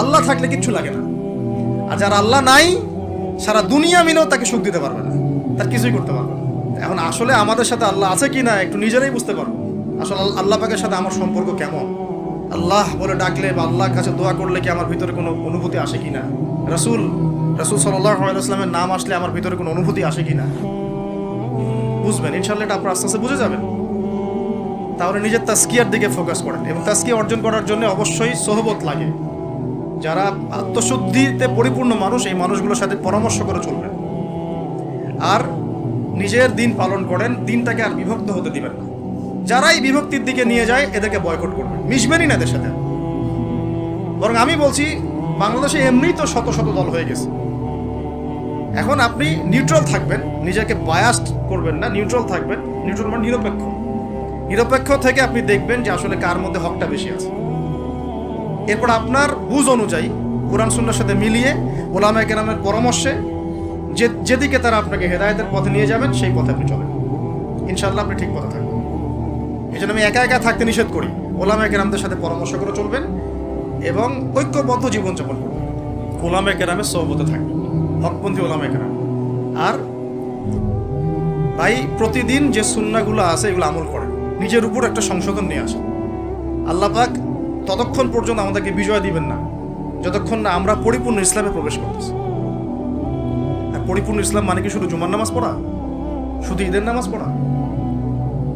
আল্লাহ থাকলে কিচ্ছু লাগে না। আর যার আল্লাহ নাই, সারা দুনিয়া মিলেও তাকে সুখ দিতে পারবে না, তার কিছুই করতে পারবে না। এখন আসলে আমাদের সাথে আল্লাহ আছে কি না একটু নিজেরাই বুঝতে পারবো। আসলে আল্লাহ পাকের সাথে আমার সম্পর্ক কেমন। আল্লাহ বলে ডাকলে বা আল্লাহর কাছে দোয়া করলে কি আমার ভিতরে কোনো অনুভূতি আসে কি না। রাসূল সাল্লাল্লাহু আলাইহি ওয়াসাল্লামের নাম আসলে আমার ভিতরে কোনো অনুভূতি আসে কি না। বুঝবেন ইনশাআল্লাহ, এটা আপনার আস্তে আস্তে বুঝে যাবেন। তাহলে নিজের তাজকিয়ার দিকে ফোকাস করেন, এবং তাজকিয়া অর্জন করার জন্য অবশ্যই সোহবত লাগে। যারা আত্মশুদ্ধিতে পরিপূর্ণ মানুষ, এই মানুষগুলোর সাথে পরামর্শ করে চলবেন। আর নিজের দিন পালন করেন, দিনটাকে আর বিভক্ত হতে দিবেন না। যারাই বিভক্তির দিকে নিয়ে যায় এদেরকে বয়কট করবেন, মিশবেনই না এদের সাথে। বরং আমি বলছি, বাংলাদেশে এমনিই তো শত শত দল হয়ে গেছে। এখন আপনি নিউট্রাল থাকবেন, নিজেকে বায়াসড করবেন না, নিউট্রাল থাকবেন। নিউট্রাল মানে নিরপেক্ষ। নিরপেক্ষ থেকে আপনি দেখবেন যে আসলে কার মধ্যে হকটা বেশি আছে। এরপর আপনার বুঝ অনুযায়ী কোরআন সুন্নাহর সাথে মিলিয়ে উলামায়ে কেরামের পরামর্শে যেদিকে তারা আপনাকে হেদায়েতের পথে নিয়ে যাবেন সেই পথে আপনি চলেন। ইনশাআল্লাহ আপনি ঠিক পথে থাকবেন। এই জন্য আমি একা একা থাকতে নিষেধ করি। উলামায়ে কেরামদের সাথে পরামর্শ করে চলবেন এবং ঐক্যবদ্ধ জীবনযাপন করবেন। উলামায়ে কেরামের সোহবতে থাকবেন, হকপন্থী উলামায়ে কেরাম। আর ভাই, প্রতিদিন যে সুন্নাহগুলো আছে এগুলো আমল করেন, নিজের উপর একটা সংশোধন নিয়ে আসেন। আল্লাহ পাক ততক্ষণ পর্যন্ত আমাদেরকে বিজয় দিবেন না যতক্ষণ না আমরা পরিপূর্ণ ইসলামে প্রবেশ করতেছি। আর পরিপূর্ণ ইসলাম মানে কি শুধু জুমার নামাজ পড়া, শুধু ঈদের নামাজ পড়া?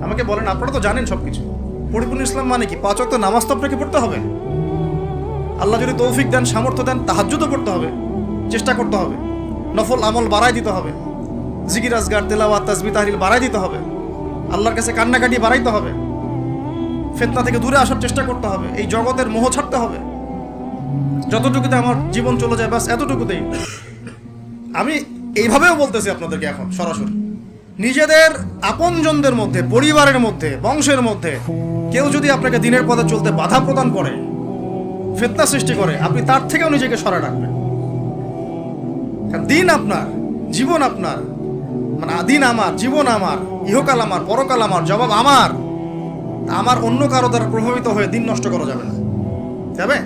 আমাকে বলেন, আপনারা তো জানেন সবকিছু। পরিপূর্ণ ইসলাম মানে কি? 5 ওয়াক্ত নামাজ তো আপনাকে পড়তে হবে। আল্লাহ যদি তৌফিক দেন, সামর্থ্য দেন, তাহাজ্জুদও পড়তে হবে, চেষ্টা করতে হবে। নফল আমল বাড়াই দিতে হবে, জিকির আজগার তেলাওয়াত তাসবিহ তাহলিল বাড়াই দিতে হবে, আল্লাহর কাছে কান্নাকাটি বাড়াইতে হবে, ফিতনা থেকে দূরে আসার চেষ্টা করতে হবে, এই জগতের মোহ ছাড়তে হবে। যতটুকুতে আমার জীবন চলে যায় বাস এতটুকুতেই। আমি এইভাবেও বলতেছি আপনাদেরকে এখন সরাসরি, নিজেদের আপনজনদের মধ্যে, পরিবারের মধ্যে, বংশের মধ্যে কেউ যদি আপনাকে দিনের পথে চলতে বাধা প্রদান করে, ফিতনা সৃষ্টি করে, আপনি তার থেকেও নিজেকে সরা রাখবেন। দিন আপনার, জীবন আপনার, মানে দিন আমার, জীবন আমার, ইহকাল আমার, পরকাল আমার, জবাব আমার। আমার অন্য কারো দ্বারা প্রভাবিত হয়ে দিন নষ্ট করা যাবে না, যাবে?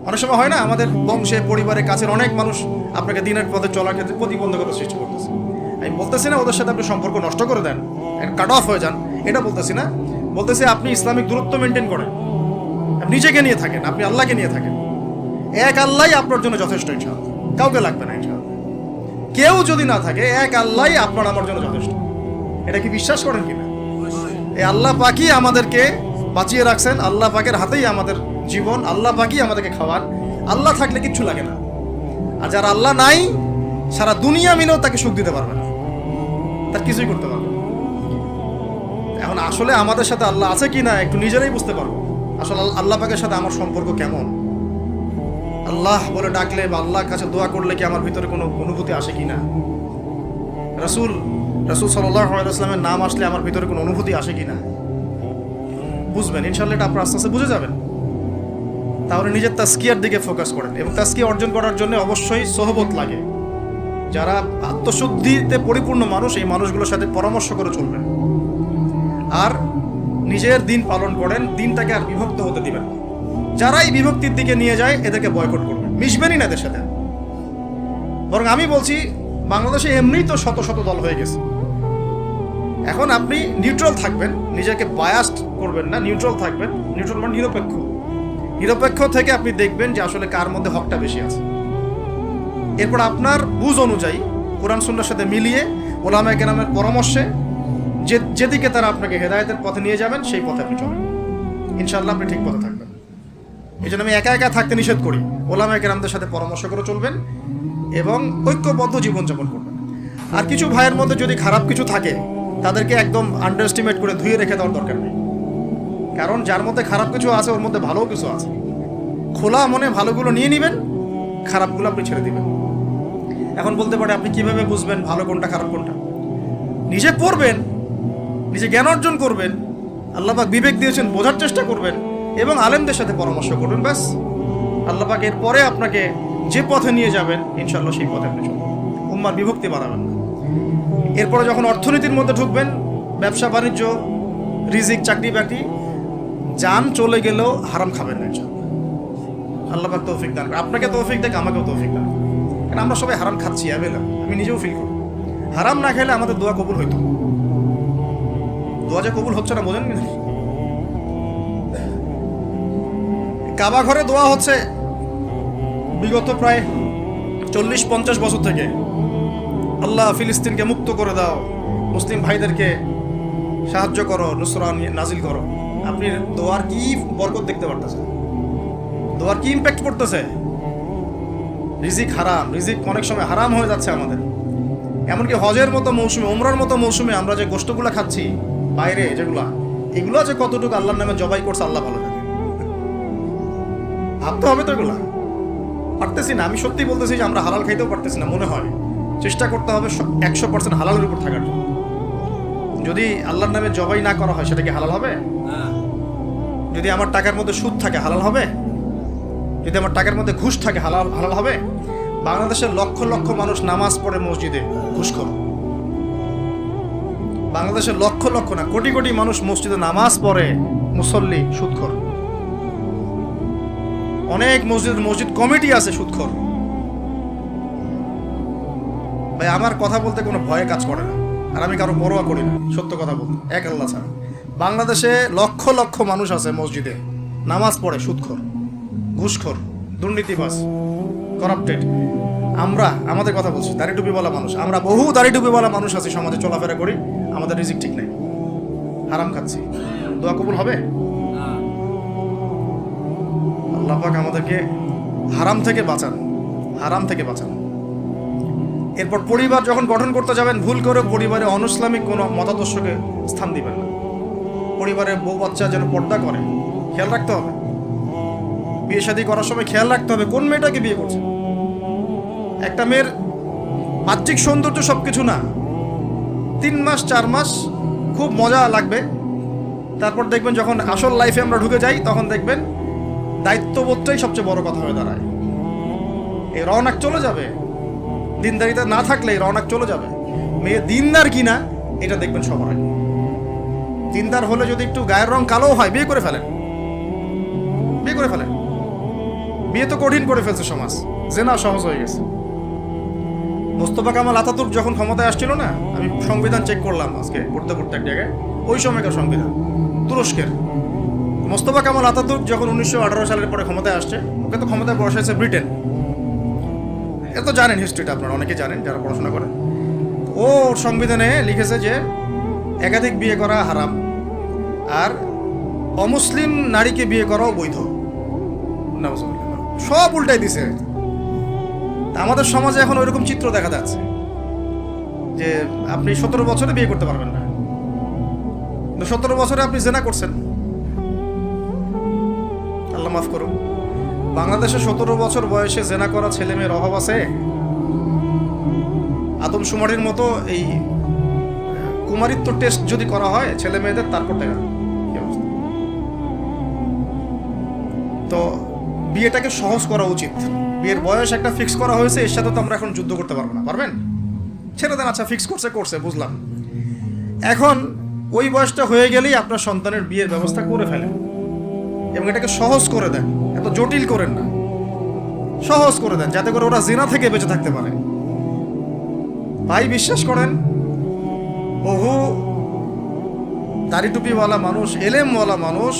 অনেক সময় হয় না, আমাদের বংশে, পরিবারে, কাছের অনেক মানুষ আপনাকে দিনের পথে চলার ক্ষেত্রে প্রতিবন্ধকতা সৃষ্টি করতেছে। আমি বলতেছি না ওদের সাথে আপনি সম্পর্ক নষ্ট করে দেন, কাট অফ হয়ে যান, এটা বলতেছি না। বলতেছি আপনি ইসলামিক দূরত্ব মেনটেন করেন, আপনি নিজেকে নিয়ে থাকেন, আপনি আল্লাহকে নিয়ে থাকেন। এক আল্লাহই আপনার জন্য যথেষ্ট, ইনশাআল্লাহ কাউকে লাগবে না। ইনশাআল্লাহ কেউ যদি না থাকে, এক আল্লাহই আপনার আমার জন্য যথেষ্ট। এটা কি বিশ্বাস করেন কিনা? এই আল্লাহ পাকই আমাদেরকে বাঁচিয়ে রাখছেন, আল্লাহ পাকের হাতেই আমাদের জীবন, আল্লাহ পাকই আমাদেরকে খাওয়ান। আল্লাহ থাকলে কিচ্ছু লাগে না। আর যার আল্লাহ নাই, সারা দুনিয়া মিলেও তাকে সুখ দিতে পারবে না, তার কিছুই করতে পারবে না। এখন আসলে আমাদের সাথে আল্লাহ আছে কি না একটু নিজেরাই বুঝতে পারবো। আসলে আল্লাহ পাকের সাথে আমার সম্পর্ক কেমন। আল্লাহ বলে ডাকলে বা আল্লাহর কাছে দোয়া করলে কি আমার ভিতরে কোনো অনুভূতি আসে কি না। রাসূল সাল্লাল্লাহু আলাইহি ওয়াসাল্লামের নাম আসলে আমার ভিতরে কোনো অনুভূতি আসে কি না। বুঝবেন ইনশাআল্লাহ, এটা আপনার আস্তে আস্তে বুঝে যাবেন। তাহলে নিজের তাজকিয়ার দিকে ফোকাস করেন, এবং তাজকিয়া অর্জন করার জন্য অবশ্যই সোহবত লাগে। যারা আত্মশুদ্ধিতে পরিপূর্ণ মানুষ, এই মানুষগুলোর সাথে পরামর্শ করে চলবেন। আর নিজের দিন পালন করেন, দিনটাকে আর বিভক্ত হতে দিবেন না। যারাই বিভক্তির দিকে নিয়ে যায় এদেরকে বয়কট করবেন, মিশবেনই না এদের সাথে। বরং আমি বলছি, বাংলাদেশে এমনিই তো শত শত দল হয়ে গেছে। এখন আপনি নিউট্রাল থাকবেন, নিজেকে বায়াসড করবেন না, নিউট্রাল থাকবেন। নিউট্রাল মানে নিরপেক্ষ। নিরপেক্ষ থেকে আপনি দেখবেন যে আসলে কার মধ্যে হকটা বেশি আছে। এরপর আপনার বুঝ অনুযায়ী কোরআন সুন্নাহর সাথে মিলিয়ে উলামায়ে কেরামের পরামর্শে যেদিকে তারা আপনাকে হেদায়েতের পথে নিয়ে যাবেন সেই পথে আপনি চলেন। ইনশাআল্লাহ আপনি ঠিক পথে থাকবেন। এই জন্য আমি একা একা থাকতে নিষেধ করি। উলামায়ে কেরামদের সাথে পরামর্শ করে চলবেন এবং ঐক্যবদ্ধ জীবনযাপন করবেন। আর কিছু ভাইয়ের মধ্যে যদি খারাপ কিছু থাকে, তাদেরকে একদম আন্ডার এস্টিমেট করে ধুয়ে রেখে দেওয়ার দরকার নেই। কারণ যার মধ্যে খারাপ কিছু আছে, ওর মধ্যে ভালোও কিছু আছে। খোলা মনে ভালোগুলো নিয়ে নেবেন, খারাপগুলো আপনি ছেড়ে দিবেন। এখন বলতে পারে, আপনি কিভাবে বুঝবেন ভালো কোনটা খারাপ কোনটা? নিজে পড়বেন, নিজে জ্ঞান অর্জন করবেন, আল্লাহ পাক বিবেক দিয়েছেন, বোঝার চেষ্টা করবেন এবং আলেমদের সাথে পরামর্শ করবেন। ব্যাস, আল্লাহ পাক এরপরে আপনাকে যে পথে নিয়ে যাবেন ইনশাআল্লাহ সেই পথে আপনি চলবেন। উম্মার বিভক্তি বাড়াবেন না। এরপরে যখন অর্থনীতির মধ্যে ঢুকবেন, ব্যবসা বাণিজ্য, রিজিক, চাকরি বাকরি, জান চলে গেলেও হারাম খাবেন না ইনশাআল্লাহ। আল্লাহ পাক তৌফিক দান করে, আপনাকে তৌফিক দেখ, আমাকেও তৌফিক দান। কারণ আমরা সবাই হারাম খাচ্ছি, আমি নিজেও ফিল করি। হারাম না খেলে আমাদের দোয়া কবুল হইতো। দোয়া যে কবুল হচ্ছে না বোঝেন না। কাবা ঘরে দোয়া হচ্ছে বিগত প্রায় 40-50 বছর থেকে, আল্লাহ ফিলিস্তিনকে মুক্ত করে দাও, মুসলিম ভাইদেরকে সাহায্য করো, নুসরা নাজিল করো। আপনি দোয়ার কি বরকত দেখতে পারতেছেন? দোয়ার কি ইম্প্যাক্ট পড়তেছে? রিজিক হারাম, রিজিক অনেক সময় হারাম হয়ে যাচ্ছে আমাদের। এমনকি হজের মতো মৌসুমে, উমরার মতো মৌসুমে আমরা যে গোশতগুলো খাচ্ছি বাইরে, এগুলো যে কতটুকু আল্লাহর নামে জবাই করছে আল্লাহ ভালো জানে। ভাবতে হবে তো, এগুলা পারতেছি না। আমি সত্যি বলতেছি যে আমরা হালাল খাইতেও পারতেছি না। মনে হয় চেষ্টা করতে হবে 100% হালালের উপর থাকার জন্য। যদি আল্লাহর নামে জবাই না করা হয় সেটা কি হালাল হবে? যদি আমার টাকার মধ্যে সুদ থাকে হালাল হবে? যদি আমার টাকার মধ্যে ঘুষ থাকে হালাল হবে? বাংলাদেশের লক্ষ লক্ষ মানুষ নামাজ পড়ে মসজিদে, ঘুষখোর। বাংলাদেশের লক্ষ লক্ষ না, কোটি কোটি মানুষ মসজিদে নামাজ পড়ে, মুসল্লি সুদখোর। অনেক মসজিদ কমিটি আছে সুদখোর। ভাই আমার কথা বলতে কোনো ভয়ে কাজ করে না, আর আমি কারো পরোয়া করি না, সত্য কথা বলতে, এক আল্লাহ ছাড়া। বাংলাদেশে লক্ষ লক্ষ মানুষ আছে মসজিদে নামাজ পড়ে, সুদখোর, ঘুষখোর, দুর্নীতিবাজ, করাপ্টেড। আমাদের কথা বলছি, দাড়ি টুপিওয়ালা মানুষ, আমরা বহু দাড়ি টুপিওয়ালা মানুষ আছি সমাজে, চলাফেরা করি, আমাদের রিজিক ঠিক নেই, হারাম খাচ্ছি। দোয়া কবুল হবে? আল্লাহ পাক আমাদেরকে হারাম থেকে বাঁচান, হারাম থেকে বাঁচান। এরপর পরিবার যখন গঠন করতে যাবেন, ভুল করে পরিবারে অনইসলামিক কোনো মতাদর্শকে স্থান দিবেন না। পরিবারের বউ বাচ্চা যেন পর্দা করে, খেয়াল রাখতে হবে। বিয়ে শাদী করার সময় খেয়াল রাখতে হবে কোন মেয়েটাকে বিয়ে করছে। একটা মেয়ের বাহ্যিক সৌন্দর্য সবকিছু না। 3 মাস 4 মাস খুব মজা লাগবে, তারপর দেখবেন যখন আসল লাইফে আমরা ঢুকে যাই তখন দেখবেন দায়িত্ববোধটাই সবচেয়ে বড় কথা হয়ে দাঁড়ায়। এই রওনাক চলে যাবে, দিনদারিতা না থাকলে এই রওনাক চলে যাবে। মেয়ে দিনদার কিনা এটা দেখবেন সবার আগে। দিনদার হলে যদি একটু গায়ের রং কালো হয়, বিয়ে করে ফেলেন, বিয়ে করে ফেলেন। বিয়ে তো কঠিন করে ফেলছে সমাজ, জেনা সহজ হয়ে গেছে। মোস্তফা কামাল আতাতুর্ক যখন ক্ষমতায় আসছিল না, আমি সংবিধান চেক করলাম আজকে পড়তে পড়তে এক জায়গায়, ওই সময়কার সংবিধান তুরস্কের। মোস্তফা কামাল আতাতুর্ক যখন 1918 সালের পরে ক্ষমতায় আসছে, ওকে তো ক্ষমতায় বসাইছে ব্রিটেন। এ তো জানেন হিস্ট্রিটা, আপনারা অনেকে জানেন যারা পড়াশোনা করেন। ও সংবিধানে লিখেছে যে একাধিক বিয়ে করা হারাম, আর অমুসলিম নারীকে বিয়ে করাও বৈধ। সব উল্টাই দিছে। আমাদের সমাজে এখন ওইরকম চিত্র দেখা যাচ্ছে যে আপনি 17 বছরে বিয়ে করতে পারবেন না, 17 বছরে আপনি জেনা করছেন। আল্লাহ মাফ করুন, বাংলাদেশে 17 বছর বয়সে জেনা করা ছেলে মেয়ের অভাব আছে? আদমশুমারির মতো এই কুমারিত্ব টেস্ট যদি করা হয় ছেলে মেয়েদের, তারপর দেখা তো বিয়েটাকে সহজ করা উচিত। বিয়ের বয়স একটা ফিক্স করা হয়েছে, এর সাথে তো আমরা এখন যুদ্ধ করতে পারবো না। পারবেন? ছেড়ে দেন, আচ্ছা ফিক্স করছে বুঝলাম। এখন ওই বয়সটা হয়ে গেলেই আপনার সন্তানের বিয়ের ব্যবস্থা করে ফেলেন এবং এটাকে সহজ করে দেন, এত জটিল করেন না, সহজ করে দেন যাতে করে ওরা জিনা থেকে বেঁচে থাকতে পারে। ভাই বিশ্বাস করেন, বহু দাড়ি টুপিওয়ালা মানুষ, এলেমওয়ালা মানুষ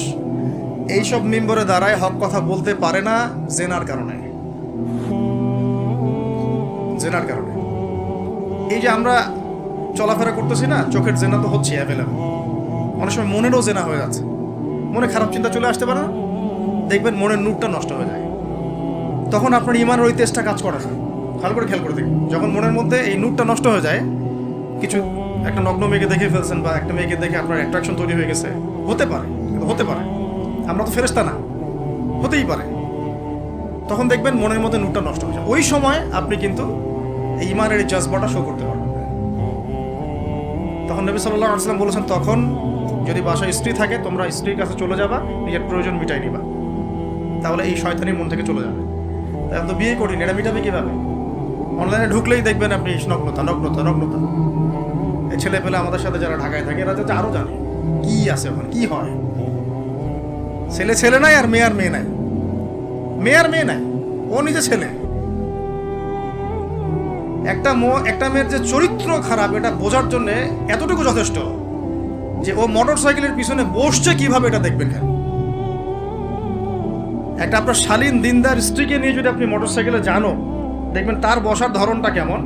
এইসব মিম্বরে দাঁড়ায় হক কথা বলতে পারে না জেনার কারণে। জেনার কারণে এই যে আমরা চলাফেরা করতেছি না, চোখের জেনা তো হচ্ছে অ্যাভেলেবল। অনেক সময় মনেরও জেনা হয়ে যাচ্ছে, মনে খারাপ চিন্তা চলে আসতে পারে না, দেখবেন মনের নূরটা নষ্ট হয়ে যায়। তখন আপনার ইমানের ওই তেজটা কাজ করে না। ভালো করে খেয়াল করে দেখুন, যখন মনের মধ্যে এই নূরটা নষ্ট হয়ে যায়, কিছু একটা নগ্ন মেয়েকে দেখে ফেলছেন বা একটা মেয়েকে দেখে আপনার অ্যাট্রাকশন তৈরি হয়ে গেছে, হতে পারে, হতে পারে, আমরা তো ফেরেশতা না, হতেই পারে। তখন দেখবেন মনের মধ্যে নূরটা নষ্ট হয়ে যায়। ওই সময় আপনি কিন্তু এই ইমানের এই জজবাটা শো করতে পারবেন। তখন নবী সাল্লাল্লাহু আলাইহি ওয়াসাল্লাম বলেছেন, তখন যদি বাসায় স্ত্রী থাকে তোমরা স্ত্রীর কাছে চলে যাবা, নিজের প্রয়োজন মিটাই নিবা, তাহলে এই শয়তানি মন থেকে চলে যাবে। এখন তো বিয়ে করিনি, এটা মিটাবে কীভাবে? অনলাইনে ঢুকলেই দেখবেন আপনি নগ্নতা। এই ছেলে পেলে আমাদের সাথে যারা ঢাকায় থাকে এরা যাতে আরও জানে কি আছে ওখানে, কি হয়। ছেলে নাই আর মেয়ে নাই, মেয়ের মেয়ে নাই, ও নিজে ছেলে। একটা মেয়ের যে চরিত্র খারাপ এটা বোঝার জন্য এতটুকু যথেষ্ট যে ও মোটর সাইকেলের পিছনে বসছে কিভাবে, এটা দেখবেন কেন। একটা আপনার শালীন দিনদার স্ত্রীকে নিয়ে যদি আপনি মোটর সাইকেলে জানো, দেখবেন তার বসার ধরনটা কেমন,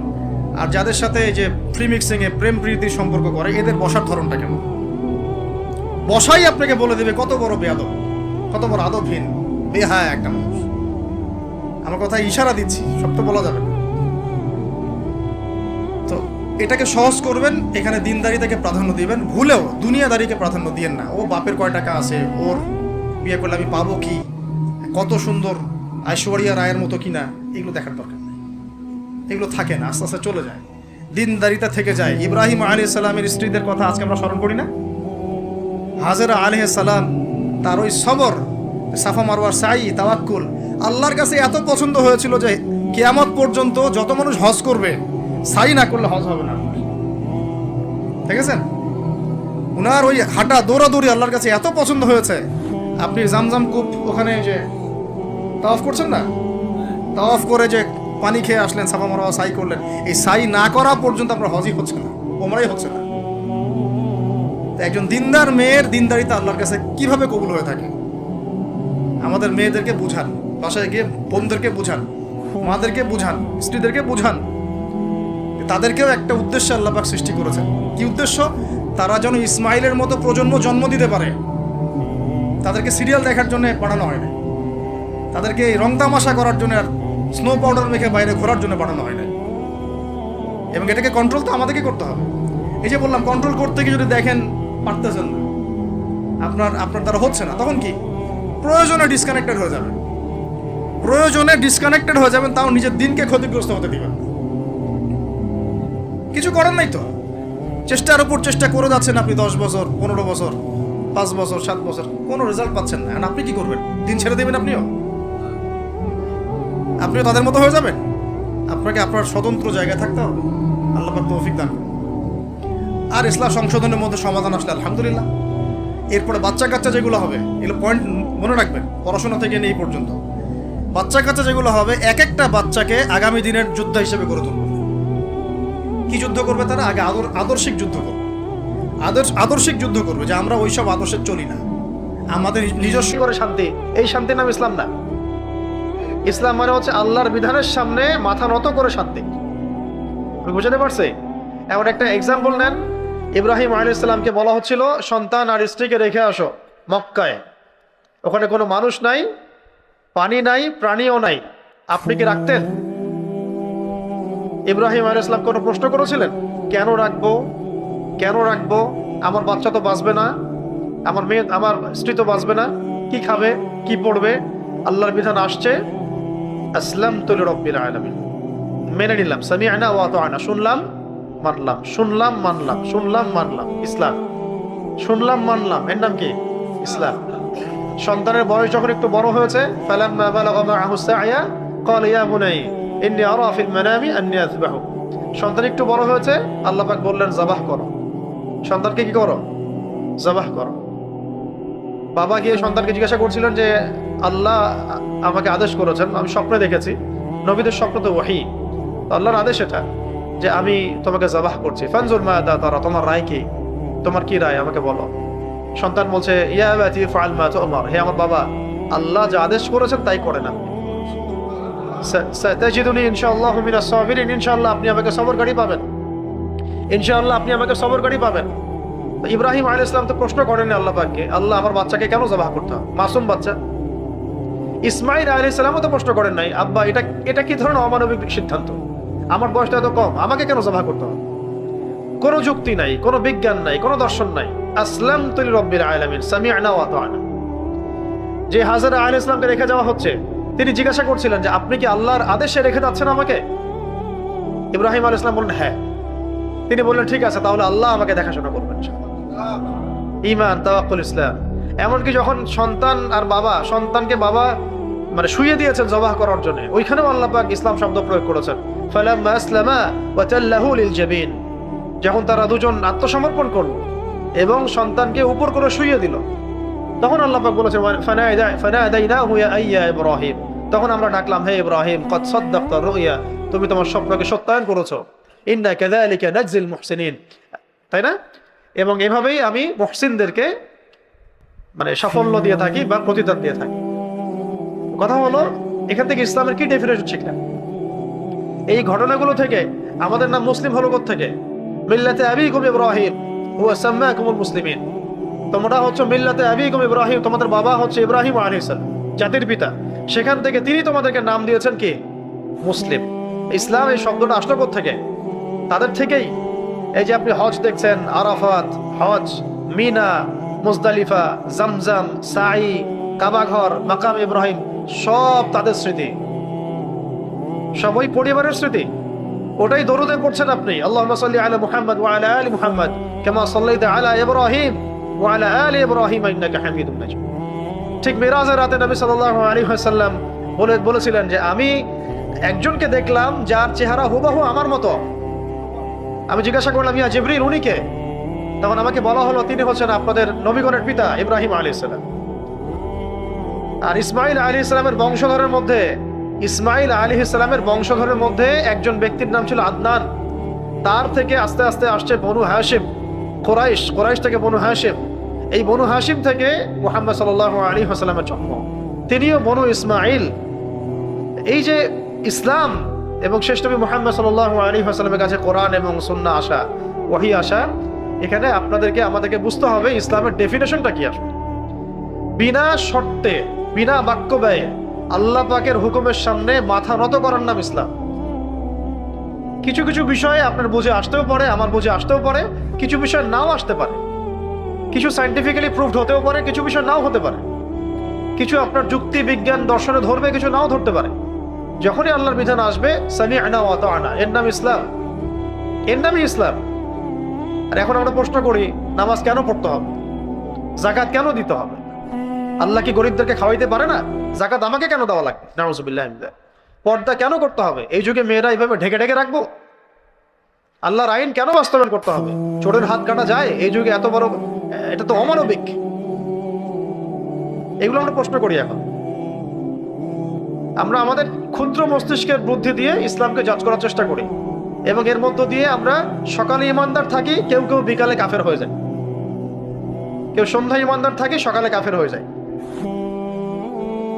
আর যাদের সাথে এই যে ফ্রি মিক্সিংয়ে প্রেম প্রীতির সম্পর্ক করে এদের বসার ধরনটা কেমন। বসাই আপনাকে বলে দেবে কত বড় বেয়াদব, কত বড় আদবহীন বেহায়া একটা মানুষ। আমার কথা ইশারা দিচ্ছি, সব তো বলা যাবে না। তো এটাকে সহজ করবেন, এখানে দিনদারিতাকে প্রাধান্য দিবেন, ভুলেও দুনিয়াদারিকে প্রাধান্য দিয়েন না। ও বাপের কয় টাকা আছে, ওর বিয়ে করলে আমি পাবো কি, কত সুন্দর ঐশ্বরিয়া রায়ের মতো কিনা, এগুলো দেখার দরকার নেই। এগুলো থাকে না, আস্তে আস্তে চলে যায়, দিনদারিতা থেকে যায়। ইব্রাহিম আলাইহিস সালামের স্ত্রীদের কথা আজকে আমরা স্মরণ করি না? হাজেরা আলাইহিস সালাম, তার ওই সবর, সাফা মারওয়ার সাই, তাওয়াক্কুল আল্লাহর কাছে এত পছন্দ হয়েছিল যে কিয়ামত পর্যন্ত যত মানুষ হজ করবে, সাই না করলে হজ হবে না। ঠিক আছে, উনার ওই হাঁটা দৌড়াদৌড়ি আল্লাহর কাছে এত পছন্দ হয়েছে। আপনি জামজাম কূপ ওখানে যে তাওয়াফ করছেন না, তাওয়াফ করে যে পানি খেয়ে আসলেন, সাফা মারওয়া সাই করলেন, এই সাই না করা পর্যন্ত আপনার হজই হচ্ছে না, ওমরাই হচ্ছে না। একজন দিনদার মেয়ের দিনদারিতা আল্লাহর কাছে কিভাবে কবুল হয়ে থাকে, আমাদের মেয়েদেরকে বুঝান, বাসায় গিয়ে বোনদেরকে বুঝান, মাদেরকে বুঝান, স্ত্রীদেরকে বুঝান। তাদেরকেও একটা উদ্দেশ্যে আল্লাহ পাক সৃষ্টি করেছেন। কি উদ্দেশ্য? তারা যেন ইসমাইলের মতো প্রজন্ম জন্ম দিতে পারে। তাদেরকে সিরিয়াল দেখার জন্য পাঠানো হয় না, তাদেরকে রং তামাশা করার জন্য আর স্নো পাউডার মেখে বাইরে ঘোরার জন্য পাঠানো হয় না। এবং এটাকে কন্ট্রোল তো আমাদেরকে করতে হবে। এই যে বললাম, কন্ট্রোল করতে গিয়ে যদি দেখেন পারতেছেন না, আপনার দ্বারা হচ্ছে না, তখন কি প্রয়োজনে ডিসকানেক্টেড হয়ে যাবেন। প্রয়োজনে ডিসকানেক্টেড হয়ে যাবেন, তাও নিজের দিনকে ক্ষতিগ্রস্ত হতে দিবেন। কিছু করার নাই তো, চেষ্টার উপর চেষ্টা করে যাচ্ছেন আপনি 10 বছর, 15 বছর, 5 বছর, 7 বছর, কোনো রেজাল্ট পাচ্ছেন না। এখন আপনি কি করবেন? দিন ছেড়ে দেবেন? আপনিও তাদের মতো হয়ে যাবেন? আপনাকে আপনার স্বতন্ত্র জায়গায় থাকতে হবে। আল্লাহ পাক তৌফিক দান করুন। আর ইসলাম সংশোধনের মধ্যে সমাধান আসলে আলহামদুলিল্লাহ। এরপরে বাচ্চা কাচ্চা যেগুলো হবে, এগুলো পয়েন্ট মনে রাখবেন, পড়াশোনা থেকে নিয়ে এই পর্যন্ত বাচ্চা কাচ্চা যেগুলো হবে, এক একটা বাচ্চাকে আগামী দিনের যোদ্ধা হিসেবে গড়ে তুলবে। কি যুদ্ধ করবে তারা? আগে আদর্শিক যুদ্ধ করবে, আদর্শিক যুদ্ধ করবে, যে আমরা ওইসব আদর্শে চলি না, আমাদের নিজস্ব করে শান্তি। এই শান্তির নাম ইসলাম না। ইসলাম মানে হচ্ছে আল্লাহর বিধানের সামনে মাথা নত করে শান্তি। বুঝতে পারছে? এমন একটা এক্সাম্পল নেন, ইব্রাহিম আলাইহিস সালামকে বলা হচ্ছিল সন্তান আর স্ত্রীকে রেখে আসো মক্কায়, ওখানে কোনো মানুষ নাই, পানি নাই, প্রাণীও নাই, আপনি কি রাখতেন? ইব্রাহিম আলাইহিস সালাম কোনো প্রশ্ন করেছিলেন? কেন রাখবো, কেন রাখবো? আমার বাচ্চা তো বাঁচবে না, আমার মেয়ে, আমার স্ত্রী তো বাঁচবে না, কি খাবে, কি পড়বে? আল্লাহর বিধান আসছে, আসলামতু লিরাব্বিল আলামিন, মেনে নিলাম, সামি'না ওয়া আতা'না, শুনলাম মানলাম, শুনলাম মানলাম, শুনলাম মানলাম, ইসলাম। শুনলাম মানলাম, এর নাম কি? ইসলাম। সন্তানের বয়স যখন একটু বড় হয়েছে, ফালাম্মা বালাগা মা'আহু সা'য়া ক্বালা ইয়া বুনাইয়া ইন্নী আরা ফিল মানামি আন্নী আযবাহু। সন্তান একটু বড় হয়েছে, আল্লাহ পাক বললেন জবাহ করো। সন্তানকে কি করো? জবাহ করো। বাবা গিয়ে সন্তানকে জিজ্ঞাসা করছিলেন যে আল্লাহ আমাকে আদেশ করেছেন, আমি স্বপ্নে দেখেছি, নবীদের স্বপ্ন তো ওহী, আল্লাহর আদেশ এটা যে আমি তোমাকে জবাহ করছি, ফানজুর মাযা তারা, তোমার রায় কি, তোমার কি রায় আমাকে বলো। সন্তান বলছে ইয়া আবাতি ফাআল মা তু'মার, হে আমার বাবা, আল্লাহ যা আদেশ করেছেন তাই করেন আপনি। সাতাজিদুনি ইনশাআল্লাহু মিনাস সাবিরিন, ইনশাআল্লাহ আপনি আমাকে সবরকারী পাবেন, ইনশাআল্লাহ আপনি আমাকে সবরকারী পাবেন। ইব্রাহিম আলাইহিস সালাম তো প্রশ্ন করেন আল্লাহ পাককে, আল্লাহ আমার বাচ্চাকে কেন জবাহ করতে হবে, মাসুম বাচ্চা। ইসমাইল আলাইহিস সালামও তো প্রশ্ন করেন নাই, আব্বা এটা কি ধরনের অমানবিক সিদ্ধান্ত, আমার বয়সটা এত কম, আমাকে কেন জবাহ করতে হবে? কোনো যুক্তি নাই, কোনো বিজ্ঞান নাই, কোনো দর্শন নাই। আসলামতু লিরাব্বিল আলামিন, সামি'না ওয়া আতা'না। যে হাজরা আলাইহিস সালামকে রেখে যাওয়া হচ্ছে, তিনি জিজ্ঞাসা করছিলেন যে আপনি কি আল্লাহর আদেশে রেখে যাচ্ছেন আমাকে? ইব্রাহিম আলাইহিস সালাম বললেন হ্যাঁ। তিনি বললেন ঠিক আছে, তাহলে আল্লাহ আমাকে দেখাশোনা করবেন। ঈমান, তাওয়াক্কুল, ইসলাম। এমনকি যখন সন্তান আর বাবা, সন্তানকে বাবা মানে শুইয়ে দিয়েছেন জবাহ করার জন্য, ওইখানেও আল্লাহ পাক ইসলাম শব্দ প্রয়োগ করেছেন, ফালাম্মা আসলামা ওয়া তাল্লাহু লিল জাবিন। যখন তারা দুজন আত্মসমর্পণ করল এবং সন্তানকে উপর করে শুইয়ে দিল, তখন আল্লাহ পাক বলেছেন ফানাদাইনাহু ইয়া ইব্রাহিম তখন আমরা ডাকলাম, হে ইব্রাহিম, কদ সাদ্দাকতা রুইয়া, তুমি তোমার স্বপ্নকে সত্যায়ন করেছো। ইন্না কাযালিকা নাজজিল মুহসিনিন, তাই না? এবং এভাবেই আমি মুহসিনদেরকে মানে সাফল্য দিয়ে থাকি বা প্রতিদান দিয়ে থাকি। কথা হলো, এখান থেকে ইসলামের কি ডেফিনেশন শিখলেন? এই ঘটনাগুলো থেকে আমাদের নাম মুসলিম হলো কোত্থেকে? মিল্লাতে আবিকুম ইব্রাহিম হুয়া সাম্মাকুমুল মুসলিমিন। তোমরা হচ্ছে মিল্লাতে আবিকুম ইব্রাহিম, তোমাদের বাবা হচ্ছে ইব্রাহিম আলাইহিস সালাম, জাতির পিতা। সেখান থেকে তিনি তোমাদেরকে নাম দিয়েছেন কি? মুসলিম। ইসলাম এই শব্দটা আসলো কোত্থেকে? তাদের থেকেই। এই যে আপনি হজ দেখছেন, আরাফাত, হজ, মিনা, মুজদালিফা, জামজাম, সাই, কাবাঘর, মাকাম ইব্রাহিম, সব তাদের স্মৃতি, সবই পরিবারের স্মৃতি। ওটাই দরুদে পড়ছেন আপনি, আল্লাহুম্মা সাল্লি আলা মুহাম্মদ ওয়া আলা আলি মুহাম্মদ কামা সাল্লাইতা আলা ইব্রাহিম ওয়া আলা আলি ইব্রাহিম ইন্নাকা হামিদুম মাজিদ। ঠিক মিরাজের রাতে নবী সাল্লাল্লাহু আলাইহি ওয়াসাল্লাম বলেছিলেন যে আমি একজনকে দেখলাম যার চেহারা হুবহু আমার মতো। আমি জিজ্ঞাসা করলাম, ইয়া জিবরিল, উনি কে? তখন আমাকে বলা হলো, তিনি হচ্ছেন আপনাদের নবীগণের পিতা ইব্রাহিম আলাইহিস সালাম। আর ইসমাইল আলাইহিস সালামের বংশধরের মধ্যে, ইসমাইল আলাইহিস সালামের বংশধরের মধ্যে একজন ব্যক্তির নাম ছিল আদনান। তার থেকে আস্তে আস্তে আসছে বনু হাশিম, কুরাইশ, কুরাইশ থেকে বনু হাশিম। এই বনু হাশিম থেকে মুহাম্মদ সাল্লাল্লাহু আলাইহি ওয়াসাল্লামের জন্ম, তিনিও বনু ইসমাইল। এই যে ইসলাম এবং শেষ নবী মুহাম্মদ সাল্লাল্লাহু আলাইহি ওয়াসাল্লামের কাছে কোরআন এবং সুন্নাহ আসা, ওহী আসা, এখানে আপনাদেরকে আমাদেরকে বুঝতে হবে ইসলামের ডেফিনেশনটা কি আসলে। বিনা শর্তে, বিনা বাক্য ব্যয়ে আল্লাহ পাকের হুকুমের সামনে মাথা নত করার নাম ইসলাম। কিছু কিছু বিষয়ে আপনার বুঝে আসতেও পারে, আমার বুঝে আসতেও পারে, কিছু বিষয় নাও আসতে পারে, কিছু সায়েন্টিফিক্যালি প্রুভড হতেও পারে, কিছু বিষয় নাও হতে পারে, কিছু আপনার যুক্তি বিজ্ঞান দর্শনে ধরবে, কিছু নাও ধরতে পারে। যখনই আল্লাহর বিধান আসবে, সামি'না ওয়া আতা'না, এর নাম ইসলাম, এর নামই ইসলাম। আর এখন আমরা প্রশ্ন করি, নামাজ কেন পড়তে হবে? যাকাত কেন দিতে হবে? আল্লাহ কি গরিবদেরকে খাওয়াইতে পারে না? যাকাত আমাকে কেন দেওয়া লাগবে? নাউযুবিল্লাহ মিন যালিক। পর্দা কেন করতে হবে? এই যুগে মেয়েরা এইভাবে ঢেকে ঢেকে রাখবো? আল্লাহর আইন কেন বাস্তবায়ন করতে হবে? চোরের হাত কাটা যায় এই যুগে? এত বড়, এটা তো অমানবিক। এগুলো আমরা প্রশ্ন করি। এখন আমরা আমাদের ক্ষুদ্র মস্তিষ্কের বুদ্ধি দিয়ে ইসলামকে জাজ করার চেষ্টা করি, এবং এর মধ্য দিয়ে আমরা সকালে ইমানদার থাকি, কেউ কেউ বিকালে কাফের হয়ে যায়, কেউ সন্ধ্যায় ইমানদার থাকি, সকালে কাফের হয়ে যায়।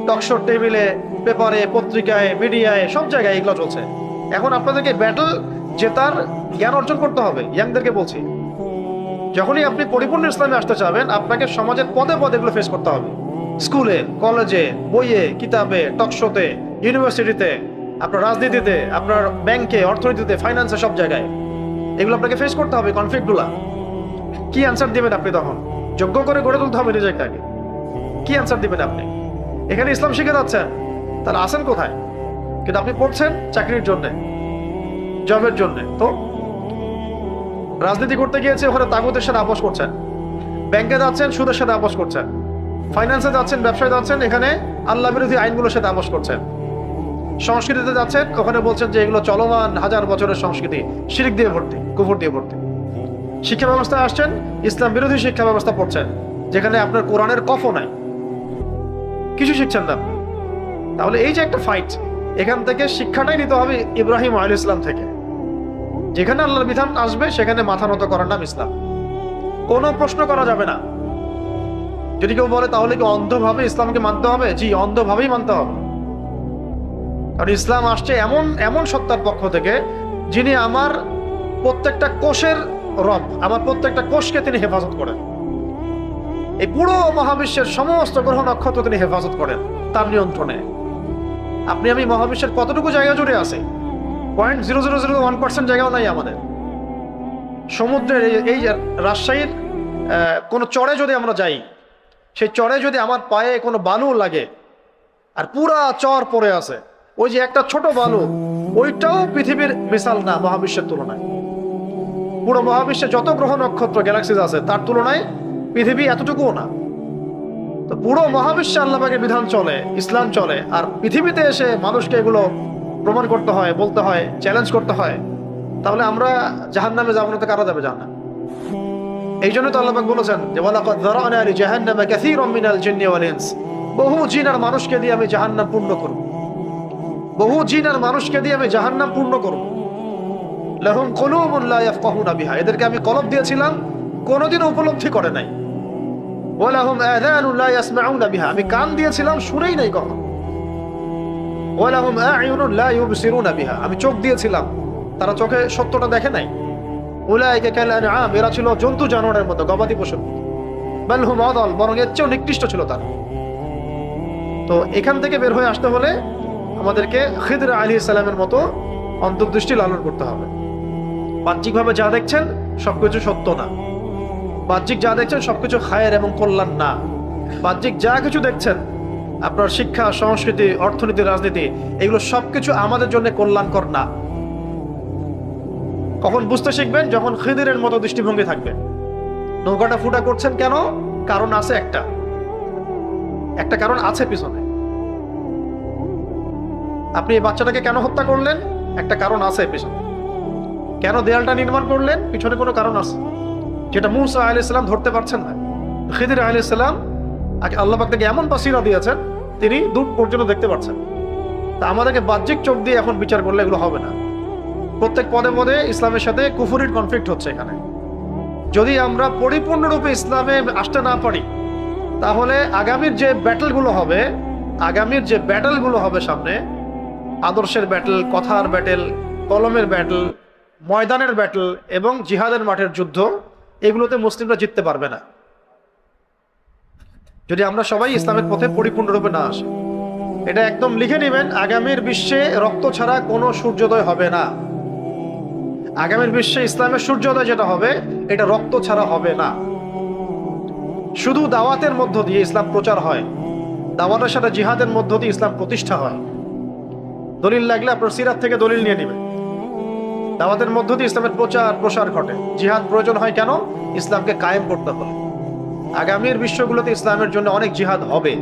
টকশো, টেবিলে, পেপারে, পত্রিকায়, মিডিয়ায়, সব জায়গায় এগুলো চলছে। এখন আপনাদেরকে ব্যাটল জেতার জ্ঞান অর্জন করতে হবে। ইয়াংদেরকে বলছি, যখনই আপনি পরিপূর্ণ ইসলামে আসতে চাবেন, আপনাকে সমাজের পদে পদে এগুলো ফেস করতে হবে। স্কুলে, কলেজে, বইয়ে, কিতাবে, টকশোতে, ইউনিভার্সিটিতে, আপনার রাজনীতিতে, আপনার ব্যাংকে, অর্থনীতিতে, ফাইন্যান্সে, সব জায়গায় এগুলো আপনাকে ফেস করতে হবে। কনফ্লিক্টগুলা কি অ্যান্সার দিবেন আপনি? তখন যোগ্য করে গড়ে তুলতে হবে নিজেকে আগে। কি অ্যান্সার দিবেন আপনি? এখানে ইসলাম শিখে যাচ্ছেন, তাহলে আসেন কোথায়? কিন্তু আপনি পড়ছেন চাকরির জন্য, জবের জন্য। তো রাজনীতি করতে গিয়েছে, ওখানে তাগুতের সাথে আপোষ করছেন। ব্যাংকে যাচ্ছেন, সুদের সাথে আপোষ করছেন। ফাইন্যান্সে যাচ্ছেন, ব্যবসায় যাচ্ছেন, এখানে আল্লাহ বিরোধী আইনগুলোর সাথে আপোষ করছেন। সংস্কৃতিতে যাচ্ছেন, ওখানে বলছেন যে এগুলো চলমান হাজার বছরের সংস্কৃতি, শিরক দিয়ে ভর্তি, কুফর দিয়ে ভর্তি। শিক্ষা ব্যবস্থায় আসছেন, ইসলাম বিরোধী শিক্ষা ব্যবস্থা পড়ছেন, যেখানে আপনার কোরআনের কফও নাই, কিছু শিখছেন না। তাহলে এই যে একটা ফাইট, এখান থেকে শিক্ষাটাই নিতে হবে ইব্রাহিম আলাইহিস সালাম থেকে। যেখানে আল্লাহর বিধান আসবে, সেখানে মাথা নত করার নাম ইসলাম। কোনো প্রশ্ন করা যাবে না। যদি কেউ বলে তাহলে কি অন্ধভাবে ইসলামকে মানতে হবে? জি, অন্ধভাবেই মানতে হবে। কারণ ইসলাম আসছে এমন এমন সত্তার পক্ষ থেকে, যিনি আমার প্রত্যেকটা কোষের রব, আমার প্রত্যেকটা কোষকে তিনি হেফাজত করেন। এই পুরো মহাবিশ্বের সমস্ত গ্রহ নক্ষত্র তিনি হেফাজত করেন তার নিয়ন্ত্রণে। আপনি আমি মহাবিশ্বের কতটুকু জায়গা জুড়ে আছে? 0.0001% জায়গাও নাই আমাদের। সমুদ্রের এই রাজশাহীর কোনো চরে যদি আমরা যাই, সেই চরে যদি আমার পায়ে কোনো বালু লাগে, আর পুরা চর পড়ে আছে, ওই যে একটা ছোট বালু, ওইটাও পৃথিবীর মিসাল না মহাবিশ্বের তুলনায়। পুরো মহাবিশ্বে যত গ্রহ নক্ষত্র গ্যালাক্সিস আছে, তার তুলনায় পৃথিবী এতটুকুও না। তো পুরো মহাবিশ্বে আল্লাহ পাকের বিধান চলে, ইসলাম চলে, আর পৃথিবীতে এসে মানুষকে এগুলো প্রমাণ করতে হয়, বলতে হয়, চ্যালেঞ্জ করতে হয়। তাহলে আমরা জাহান্নামে যাবো না তো কারা যাবে জাহান্নামে? এই জন্য তো আল্লাহ পাক বলেছেন যে ওয়ালাকাদ যারানা লিজাহান্নামা কাসীরাম মিনাল জিন্নি ওয়াল ইনস, বহু জিন আর মানুষকে দিয়ে আমি জাহান্নাম পূর্ণ করব। বহু জিন আর মানুষকে দিয়ে আমি জাহান্নাম পূর্ণ করব। লাহুম কুলুবুন লা ইয়াফকাহুনা বিহা, এদেরকে আমি কলব দিয়েছিলাম, কোনোদিন উপলব্ধি করে নাই। ওয়া লাহুম আযানুন লা ইয়াসমাউনা বিহা, আমি কান দিয়েছিলাম, শুনেই নাই কখনো। ওয়া লাহুম আ'য়ুনুন লা ইউবসিরুনা বিহা, আমি চোখ দিয়েছিলাম, তারা চোখে সত্যটা দেখে নাই। উলাইকা কাল আনআম, এরা ছিল জন্তু জানোয়ারের মতো, গবাদি পশুর মতো। বাল হুম আদাল, বরং এর চেয়েও নিকৃষ্ট ছিল তারা। তো এখান থেকে বের হয়ে আসতে হলে আমাদেরকে খিদর আলাইহিস সালামের মতো অন্তর্দৃষ্টি লালন করতে হবে। বাহ্যিকভাবে যা দেখছেন সবকিছু সত্য না, বাহ্যিক যা দেখছেন সবকিছু খায়ের এবং কল্যাণ না। বাহ্যিক যা কিছু দেখছেন, আপনার শিক্ষা, সংস্কৃতি, অর্থনীতি, রাজনীতি, এগুলো সবকিছু আমাদের জন্য কল্যাণকর না। কখন বুঝতে শিখবেন? যখন খিদিরের মতো দৃষ্টিভঙ্গি থাকবে। নৌকাটা ফুটা করছেন কেন? কারণ আছে, একটা কারণ আছে পিছনে। আপনি এই বাচ্চাটাকে কেন হত্যা করলেন? একটা কারণ আছে পিছনে। কেন দেয়ালটা নির্মাণ করলেন? পিছনে কোনো কারণ আছে, যেটা মূসা আলাইহিস সালাম ধরতে পারছেন না। খিদির আলাইহিস সালাম আল্লাহ পাক তাকে এমন বাসিরা দিয়েছেন, তিনি দূর পর্যন্ত দেখতে পাচ্ছেন। তা আমাদেরকে বাহ্যিক চোখ দিয়ে এখন বিচার করলে এগুলো হবে না। প্রত্যেক পদে পদে ইসলামের সাথে কুফরির কনফ্লিক্ট হচ্ছে এখানে। যদি আমরা পরিপূর্ণরূপে ইসলামে আসতে না পারি, তাহলে আগামীর যে ব্যাটেলগুলো হবে সামনে, আদর্শের ব্যাটেল, কথার ব্যাটেল, কলমের ব্যাটেল, ময়দানের ব্যাটেল এবং জিহাদের মাঠের যুদ্ধ, এগুলোতে মুসলিমরা জিততে পারবে না যদি আমরা সবাই ইসলামের পথে পরিপূর্ণরূপে না আসি। এটা একদম লিখে নেবেন, আগামীর বিশ্বে রক্ত ছাড়া কোনো সূর্যোদয় হবে না। আগামীর বিশ্বে ইসলামের সূর্যোদয় যেটা হবে, এটা রক্ত ছাড়া হবে না। শুধু দাওয়াতের মধ্য দিয়ে ইসলাম প্রচার হয়, দাওয়াতের সাথে জিহাদের মধ্য দিয়ে ইসলাম প্রতিষ্ঠা হয়। দলিল লাগলে আপনার সিরাত থেকে দলিল নিয়ে নেবেন। দাওয়াতের মধ্য দিয়ে ইসলামের প্রসার ঘটে। জিহাদ প্রয়োজন হয় কেন? ইসলামকে কায়েম করতে হলে। আগামীর বিশ্বগুলোতে ইসলামের জন্য অনেক জিহাদ হবে,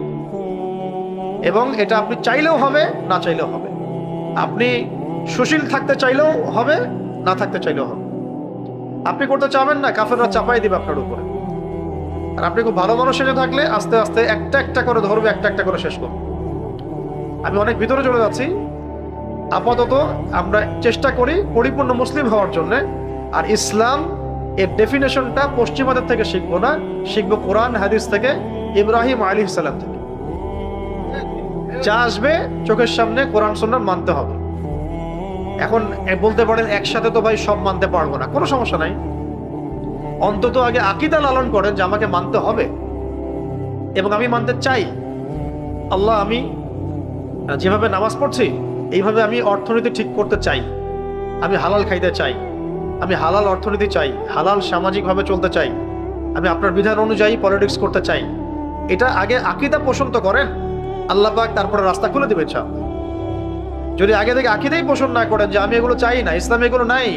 এবং এটা আপনি চাইলেও হবে, না চাইলেও হবে। আপনি সুশীল থাকতে চাইলেও হবে, না থাকতে চাইলেও হবে। আপনি করতে চাবেন না, কাফেররা চাপাই দিবে আপনার উপরে। আর আপনি খুব ভালো মানুষ সেজে থাকলে আস্তে আস্তে একটা করে ধরবে, একটা করে শেষ করবে। আমি অনেক ভিতরে চলে যাচ্ছি। আপাতত আমরা চেষ্টা করি পরিপূর্ণ মুসলিম হওয়ার জন্য। আর ইসলাম এর ডেফিনেশনটা পশ্চিমাদের থেকে শিখবো না, শিখবো কোরআন হাদিস থেকে, ইব্রাহিম আলাইহিস সালাম থেকে। যা আসবে চোখের সামনে কোরআন সুন্নাহ মানতে হবে। এখন বলতে পারেন একসাথে তো ভাই সব মানতে পারবো না, কোনো সমস্যা নাই। অন্তত আগে আকীদা লালন করেন যে আমাকে মানতে হবে এবং আমি মানতে চাই। আল্লাহ, আমি যেভাবে নামাজ পড়ছি এইভাবে আমি অর্থনীতি ঠিক করতে চাই, আমি হালাল খাইতে চাই, আমি হালাল অর্থনীতি চাই, হালাল সামাজিকভাবে চলতে চাই, আমি আপনার বিধান অনুযায়ী পলিটিক্স করতে চাই। এটা আগে আকীদা পোষণ তো করেন, আল্লাহ পাক তারপরে রাস্তা খুলে দিবে। যদি আগে থেকে আকীদাই পোষণ না করেন যে আমি এগুলো চাই না, ইসলামে এগুলো নাই,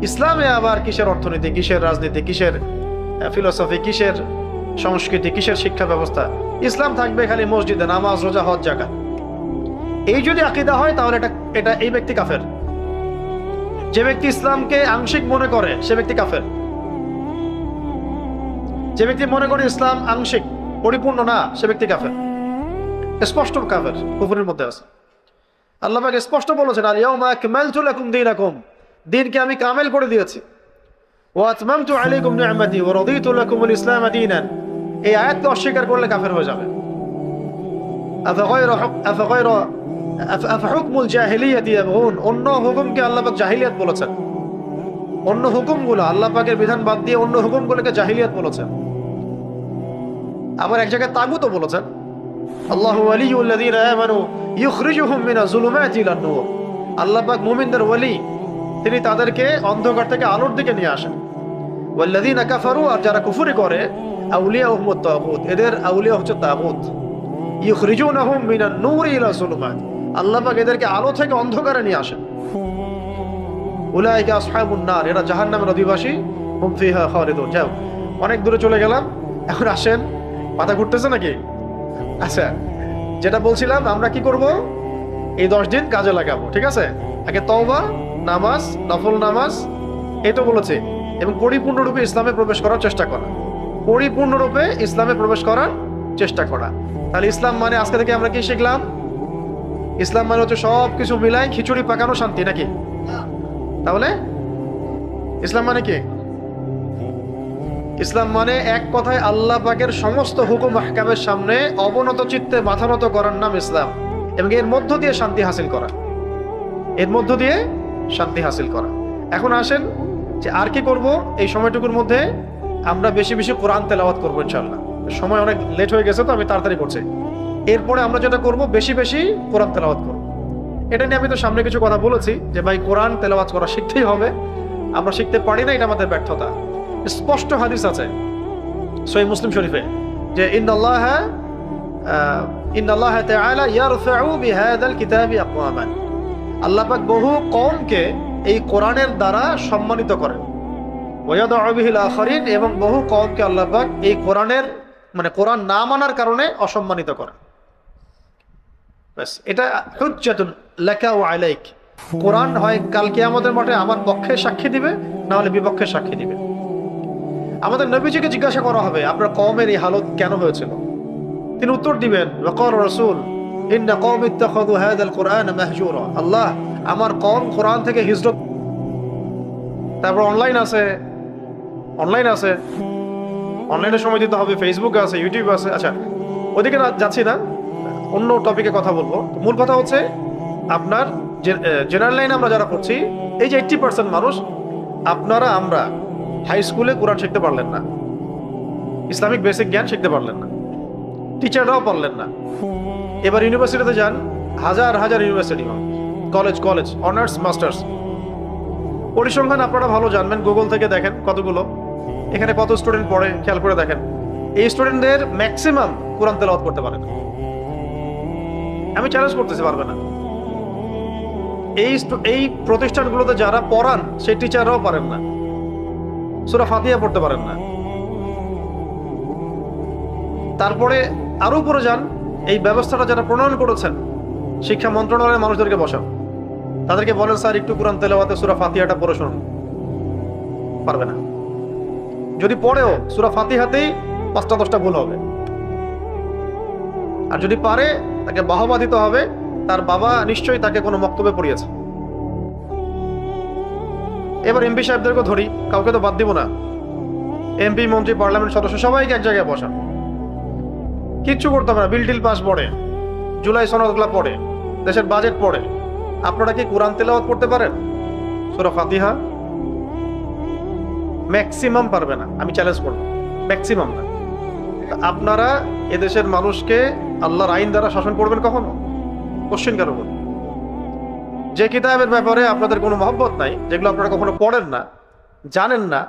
ইসলামে আবার কিসের অর্থনীতি, কিসের রাজনীতি, কিসের ফিলোসফি, কিসের সংস্কৃতি, কিসের শিক্ষা ব্যবস্থা? ইসলাম থাকবে খালি মসজিদে, নামাজ, রোজা, হজ, যাকাত। এই যদি আকীদা হয় তাহলে এটা এই ব্যক্তি কাফের। যে ব্যক্তি ইসলামকে আংশিক মনে করে সে ব্যক্তি কাফের। যে ব্যক্তি মনে করে ইসলাম আংশিক, পরিপূর্ণ না, সে ব্যক্তি কাফের, স্পষ্ট কাফের, কুফরের মধ্যে আছে। আল্লাহ পাক স্পষ্ট বলেছেন, আল ইয়াউমা আকমালতু লাকুম দীনাকুম, দ্বীনকে আমি কামেল করে দিয়েছি। ওয়া আতমামতু আলাইকুম নি'মাতি ওয়া রাদিতু লাকুমুল ইসলাম দীনান। এই আয়াতকে অস্বীকার করলে কাফের হয়ে যাবে। আফাহুকমুল জাহিলিয়াতি ইয়াবগুন, অন্য হুকুমকে আল্লাহ পাক জাহিলিয়াত বলেছেন। অন্য হুকুমগুলো, আল্লাহ পাকের বিধান বাদ দিয়ে অন্য হুকুমগুলোকে জাহিলিয়াত বলেছেন। আবার এক জায়গায় তাগুতও বলেছেন। আল্লাহু ওয়ালিয়ুল্লাযীনা আমানু ইউখরিজুহুম মিনাজ যুলুমাতি ইলান নূর। আল্লাহ পাক মুমিনদের ওয়ালি, তিনি তাদেরকে অন্ধকার থেকে আলোর দিকে নিয়ে আসেন। ওয়াল্লাযীনা কাফারু, আর যারা কুফরি করে, আউলিয়াহুমুত তাগুত, এদের আউলিয়া হচ্ছে তাগুত। ইউখরিজুনাহুম মিনান নূরি ইলা যুলুমাত, আল্লাহ পাক এদেরকে আলো থেকে অন্ধকারে নিয়ে আসেন। উলাইকা আসহাবুন নার, এরা জাহান্নামের অধিবাসী, হুম ফিহা খালিদুন। যাও, অনেক দূরে চলে গেলাম, এখন আসেন। মাথা ঘুরতেছে নাকি? আচ্ছা, যেটা বলছিলাম, আমরা কি করব? এই 10 দিন কাজে লাগাবো, ঠিক আছে? আগে তওবা, নামাজ, নফল নামাজ, এই তো বলেছে, এবং পরিপূর্ণরূপে ইসলামে প্রবেশ করার চেষ্টা করা। পরিপূর্ণরূপে ইসলামে প্রবেশ করার চেষ্টা করা। তাহলে ইসলাম মানে আজকে থেকে আমরা কি শিখলাম? ইসলাম মানে হচ্ছে সব কিছু মিলাই খিচুড়ি পাকানো শান্তি নাকি? তাহলে ইসলাম মানে কি? ইসলাম মানে এক কথায় আল্লাহ পাকের সমস্ত হুকুম আহকামের সামনে অবনত চিত্তে মাথা নত করার নাম ইসলাম, এবং এর মধ্য দিয়ে শান্তি হাসিল করা, এর মধ্য দিয়ে শান্তি হাসিল করা। এখন আসেন যে আর কি করব, এই সময়টুকুর মধ্যে আমরা বেশি বেশি কোরআন তেলাওয়াত করবো ইনশাআল্লাহ। সময় অনেক লেট হয়ে গেছে তো আমি তাড়াতাড়ি করছি। এরপরে আমরা যেটা করব, বেশি বেশি কোরআন তেলাওয়াত করব। এটা নিয়ে আমি তো সামনে কিছু কথা বলেছি যে ভাই কোরআন তেলাওয়াত করা শিখতেই হবে, আমরা শিখতে পারি না, এটা আমাদের ব্যর্থতা। স্পষ্ট হাদিস আছে সহিহ মুসলিম শরীফে যে ইন্নাল্লাহ তাআলা ইয়ারফাউ বিহাযাল কিতাবি আকওয়ামান, আল্লাহ পাক বহু কওমকে এই কোরআনের দ্বারা সম্মানিত করেন, ওয়া ইয়াদউ বিহিল আখারিন, এবং বহু কওমকে আল্লাহ পাক এই কোরআনের মানে কোরআন না মানার কারণে অসম্মানিত করেন। বাস, এটা হুজ্জাতুন লাকা ওয়া আলাইক। কোরআন হয় কাল কিয়ামতের মাঠে আমার পক্ষে সাক্ষী দিবে, না হলে বিপক্ষে সাক্ষী দিবে। আমাদের নবীজিকে জিজ্ঞাসা করা হবে আপনার কওমের এই হালত কেন হয়েছিল, তিনি উত্তর দিবেন ওয়াকাল রাসূল ইন্না কওমি ইত্তাখাযু হাযাল কুরআন মাহজুরা, আল্লাহ আমার কওম কোরআন থেকে হিজরত। তারপর অনলাইন আছে, অনলাইনে সময় দিতে হবে, ফেসবুক আছে, ইউটিউব আছে। আচ্ছা, ওদিকে যাচ্ছি না, অন্য টপিকে কথা বলবো। মূল কথা হচ্ছে আপনার জেনারেল লাইনে আমরা যারা পড়ছি, এই যে 80% মানুষ, আপনারা আমরা হাই স্কুলে কোরআন শিখতে পারলেন না, ইসলামিক বেসিক জ্ঞান শিখতে পারলেন না, টিচাররাও পারলেন না। এবার ইউনিভার্সিটিতে যান, হাজার হাজার ইউনিভার্সিটি, কলেজ, অনার্স, মাস্টার্স, পরিসংখ্যান আপনারা ভালো জানবেন, গুগল থেকে দেখেন কতগুলো, এখানে কত স্টুডেন্ট পড়ে খেয়াল করে দেখেন। এই স্টুডেন্টদের ম্যাক্সিমাম কোরআন তেলাওয়াত করতে পারে না, আমি চ্যালেঞ্জ করতেছি পারবে না। এই প্রতিষ্ঠানগুলোতে যারা পড়ান সেই টিচাররাও পারেন না, সূরা ফাতিহা পড়তে পারেন না। তারপরে আরো উপরে যান, এই ব্যবস্থাটা যারা প্রণয়ন করেছেন, শিক্ষা মন্ত্রণালয়ের মানুষদেরকে বসান, তাদেরকে বলেন স্যার একটু কোরআন তেলাওয়াতে সূরা ফাতিহাটা পড়ে শুনুন, পারবে না। যদি পড়েও সূরা ফাতিহাতেই ৫টা-১০টা ভুল হবে। আর যদি পারে তাকে বাহবা দিতে হবে, তার বাবা নিশ্চয়ই তাকে কোনো বক্তব্যে পড়িয়েছে। এবার এমপি সাহেবদেরকে ধরি, কাউকে তো বাদ দিব না, এমপি, মন্ত্রী, পার্লামেন্ট সদস্য সবাইকে এক জায়গায় বসান, কিচ্ছু করতে হবে না। বিল টিল পাস পড়ে, জুলাই সনদগুলা পড়ে, দেশের বাজেট পড়ে, আপনারা কি কোরআন তেলাওয়াত করতে পারেন? সূরা ফাতিহা ম্যাক্সিমাম পারবে না, আমি চ্যালেঞ্জ করব, ম্যাক্সিমাম না। আপনারা এদেশের মানুষকে আল্লাহর আইন দ্বারা শাসন করবেন কখনো? কোশ্চেন কেন করবেন? যে কিতাবের ব্যাপারে আপনাদের কোনো মহব্বত নাই, যেগুলো আপনারা কখনো পড়েন না, জানেন না,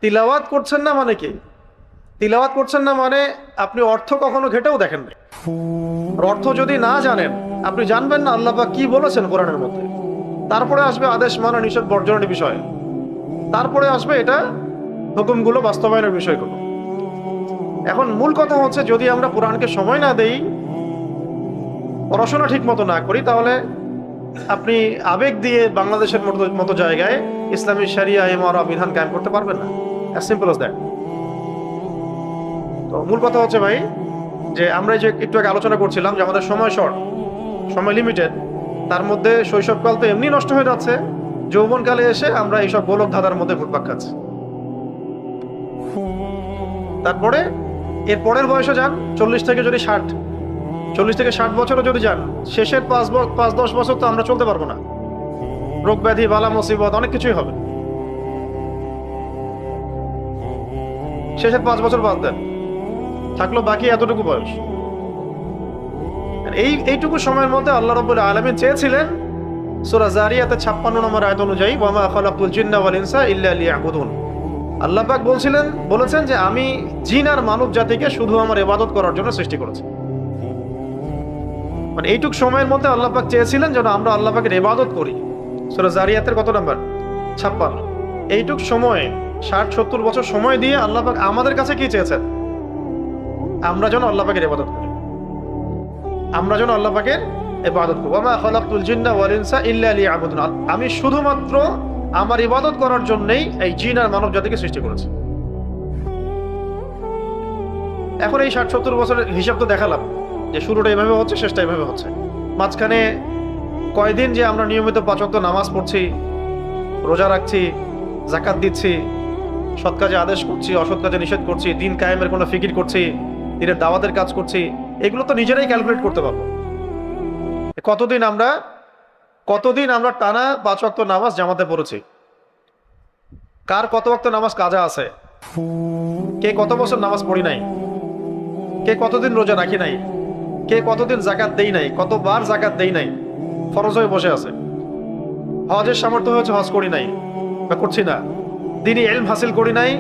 তিলাওয়াত করছেন না মানে কি? তিলাওয়াত করছেন না মানে আপনি অর্থ কখনো ঘেটেও দেখেন না। অর্থ যদি না জানেন, আপনি জানবেন না আল্লাহ পাক কি বলেছেন কোরআনের মধ্যে। তারপরে আসবে আদেশ মানা নিষেধ বর্জনের বিষয়, তারপরে আসবে এটা হুকুমগুলো বাস্তবায়নের বিষয়গুলো। এখন মূল কথা হচ্ছে, যদি আমরা কোরআনকে সময় না দেই, পড়াশোনা ঠিক মতো না করি, তাহলে আপনি আবেগ দিয়ে বাংলাদেশের মতো জায়গায় ইসলামী শরিয়া ইমারা বিধান কায়েম করতে পারবেন না। As simple as that. তো মূল কথা হচ্ছে ভাই, যে আমরা যে একটু আগে আলোচনা করছিলাম যে আমাদের সময় শর্ট, সময় লিমিটেড, তার মধ্যে শৈশবকাল তো এমনি নষ্ট হয়ে যাচ্ছে, যৌবনকালে এসে আমরা এইসব গোলক ধাঁধার মধ্যে ঘুরপাক খাচ্ছি। তারপরে এর পরের বয়সে যান, 40 থেকে 60 বছরও যদি যান, শেষের 5-10 বছর তো আমরা চলতে পারবো না, রোগ ব্যাধি, বালা মুসিবত, অনেক কিছুই হবে। শেষের 5 বছর বাদ দেন, থাকলো বাকি এতটুকু বয়স। এইটুকু সময়ের মধ্যে আল্লাহ রাব্বুল আলামিন চেয়েছিলেন সূরা জারিয়াতে 56 নম্বর আয়াত অনুযায়ী, ওয়া মা খালাকতুল জিন্না ওয়াল ইনসা ইল্লা লিয়াবুদুন, আল্লাহ পাক বলেছেন যে আমি জিন আর মানব জাতিকে শুধু আমার ইবাদত করার জন্য সৃষ্টি করেছি। মানে এইটুক সময়ের মধ্যে আল্লাহ পাক চেয়েছিলেন যেন আমরা আল্লাহ পাকের ইবাদত করি। সূরা জারিয়াতের কত নাম্বার? 56। এইটুক সময়ে 60-70 বছর সময় দিয়ে আল্লাহ পাক আমাদের কাছে কি চেয়েছেন? আমরা যেন আল্লাহ পাকের ইবাদত করি, আমরা যেন আল্লাহ পাকের ইবাদত করি। ওয়া মা খালাকতুল জিন্না ওয়াল ইনসা ইল্লা লিয়াবুদুন, আমি শুধুমাত্র আমার ইবাদত করার জন্যই এই জিন আর মানব জাতিকে সৃষ্টি করেছি। এখন এই 60-70 বছরের হিসাব তো দেখালাম যে শুরুটা এভাবে হচ্ছে, শেষটা এভাবে হচ্ছে। মাঝখানে কয়দিন যে আমরা নিয়মিত 5 ওয়াক্ত নামাজ পড়ছি, রোজা রাখছি, যাকাত দিচ্ছি, সৎ কাজে আদেশ করছি, অসৎ কাজে নিষেধ করছি, দিন কায়েমের কোনো ফিকির করছি, দিনের দাওয়াতের কাজ করছি, এগুলো তো নিজেরাই ক্যালকুলেট করতে পারবো। কতদিন আমরা টানা 5 ওয়াক্ত নামাজ জামাতে পড়েছি, কার কত ওয়াক্ত নামাজ কাজা আছে, কে কত বছর নামাজ পড়ি নাই, কে কতদিন রোজা রাখি নাই, কে কতদিন জাকাত দেই নাই, কতবার জাকাত দেই নাই, ফরজ হয়ে বসে আছে। হজের সামর্থ্য হয়েছে, হজ করি নাই বা করছি না। দিনই ইলম হাসিল করি নাই,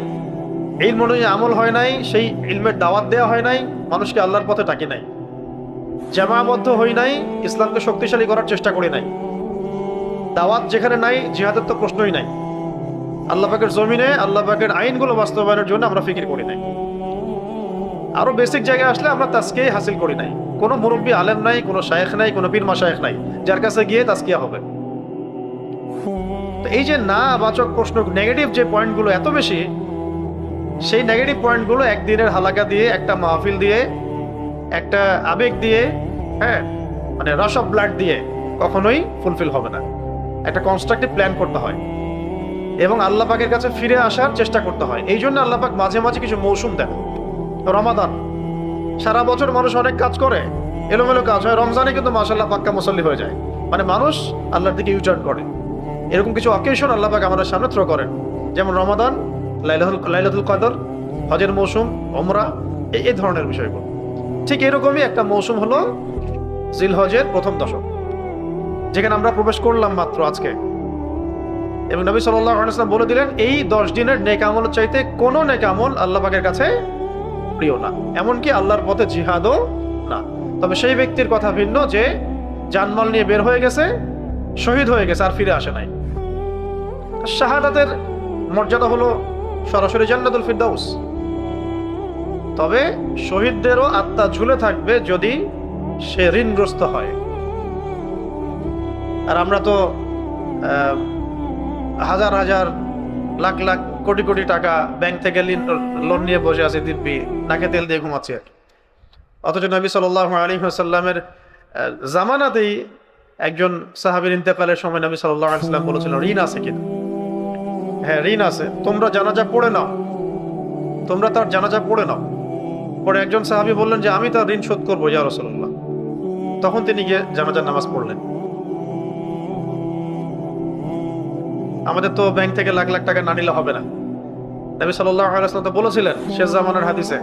ইলম অনুযায়ী আমল হয় নাই, সেই ইলমের দাওয়াত দেওয়া হয় নাই, মানুষকে আল্লাহর পথে ডাকি নাই, জামাবদ্ধ হই নাই, ইসলামকে শক্তিশালী করার চেষ্টা করি নাই। দাওয়াত যেখানে নাই, জিহাদের তো প্রশ্নই নাই। আল্লাহ পাকের জমিনে আল্লাহ পাকের আইনগুলো বাস্তবায়নের জন্য আমরা ফিকির করি নাই। আরো বেসিক জায়গায় আসলে আমরা তাজকিয়া হাসিল করি নাই। কোনো মুরব্বী আলেম নাই, কোনো শায়েখ নাই, কোনো পীর মাশায়েখ নাই যার কাছে গিয়ে তাজকিয়া হবে। তো এই যে না বাচক প্রশ্ন, নেগেটিভ যে পয়েন্টগুলো এত বেশি, সেই নেগেটিভ পয়েন্টগুলো একদিনের হালাকা দিয়ে, একটা মাহফিল দিয়ে, একটা আবেগ দিয়ে, হ্যাঁ মানে রাশ অফ ব্লাড দিয়ে কখনোই ফুলফিল হবে না। একটা কনস্ট্রাকটিভ প্ল্যান করতে হয় এবং আল্লাহ পাকের কাছে ফিরে আসার চেষ্টা করতে হয়। এই জন্য আল্লাহ পাক মাঝে মাঝে কিছু মৌসুম দেন। রমাদান, সারা বছর মানুষ অনেক কাজ করে, এলোমেলো কাজ হয়, রমজানে কিন্তু মাশাআল্লাহ পাক্কা মুসল্লি হয়ে যায়, মানে মানুষ আল্লাহর দিকে ইউটার্ন করে। এরকম কিছু অকেশন আল্লাহ পাক আমাদের সামনে থ্রো করেন, যেমন রমাদান, লাইলাতুল কদর, হজের মৌসুম, ওমরা, এই ধরনের বিষয়গুলো। ঠিক এরকমই একটা মৌসুম হলো জিলহজের প্রথম দশক, যেখানে আমরা প্রবেশ করলাম মাত্র আজকে। এবং নবী সাল্লাল্লাহু আলাইহি ওয়াসাল্লাম বলে দিলেন, এই 10 দিনের নেক আমলের চাইতে কোনো নেক আমল আল্লাহ পাকের কাছে প্রিয় না, এমনকি আল্লাহর পথে জিহাদও না। তবে সেই ব্যক্তির কথা ভিন্ন যে জানমাল নিয়ে বের হয়ে গেছে, শহীদ হয়ে গেছে, আর ফিরে আসে নাই। শাহাদাতের মর্যাদা হলো সরাসরি জান্নাতুল ফিরদাউস। তবে শহীদদেরও আত্মা ঝুলে থাকবে যদি সে ঋণগ্রস্ত হয়। আর আমরা তো হাজার হাজার লাখ লাখ কোটি কোটি টাকা ব্যাংক থেকে লোন নিয়ে বসে আছি দিব্যি, নাকে তেল দিয়ে ঘুমাচ্ছি। অথচ নবী সাল্লাল্লাহু আলাইহি ওয়াসাল্লামের জামানাতেই একজন সাহাবীর ইন্তেকালের সময় নবী সাল্লাল্লাহু আলাইহি ওয়াসাল্লাম বলেছিলেন, ঋণ আছে কিনা? হ্যাঁ, ঋণ আছে, তোমরা জানাজা পড়ে নাও, তোমরা তার জানাজা পড়ে নাও। পরে একজন সাহাবী বললেন যে আমি তার ঋণ শোধ করবো ইয়া রাসূলুল্লাহ। তখন তিনি গিয়ে জানাজার নামাজ পড়লেন। আমাদের তো ব্যাংক থেকে লাখ লাখ টাকা না নিলে হবে না। নবী সাল্লাল্লাহু আলাইহি ওয়াসাল্লাম তো বলেছিলেন শেষ জামানার হাদিসে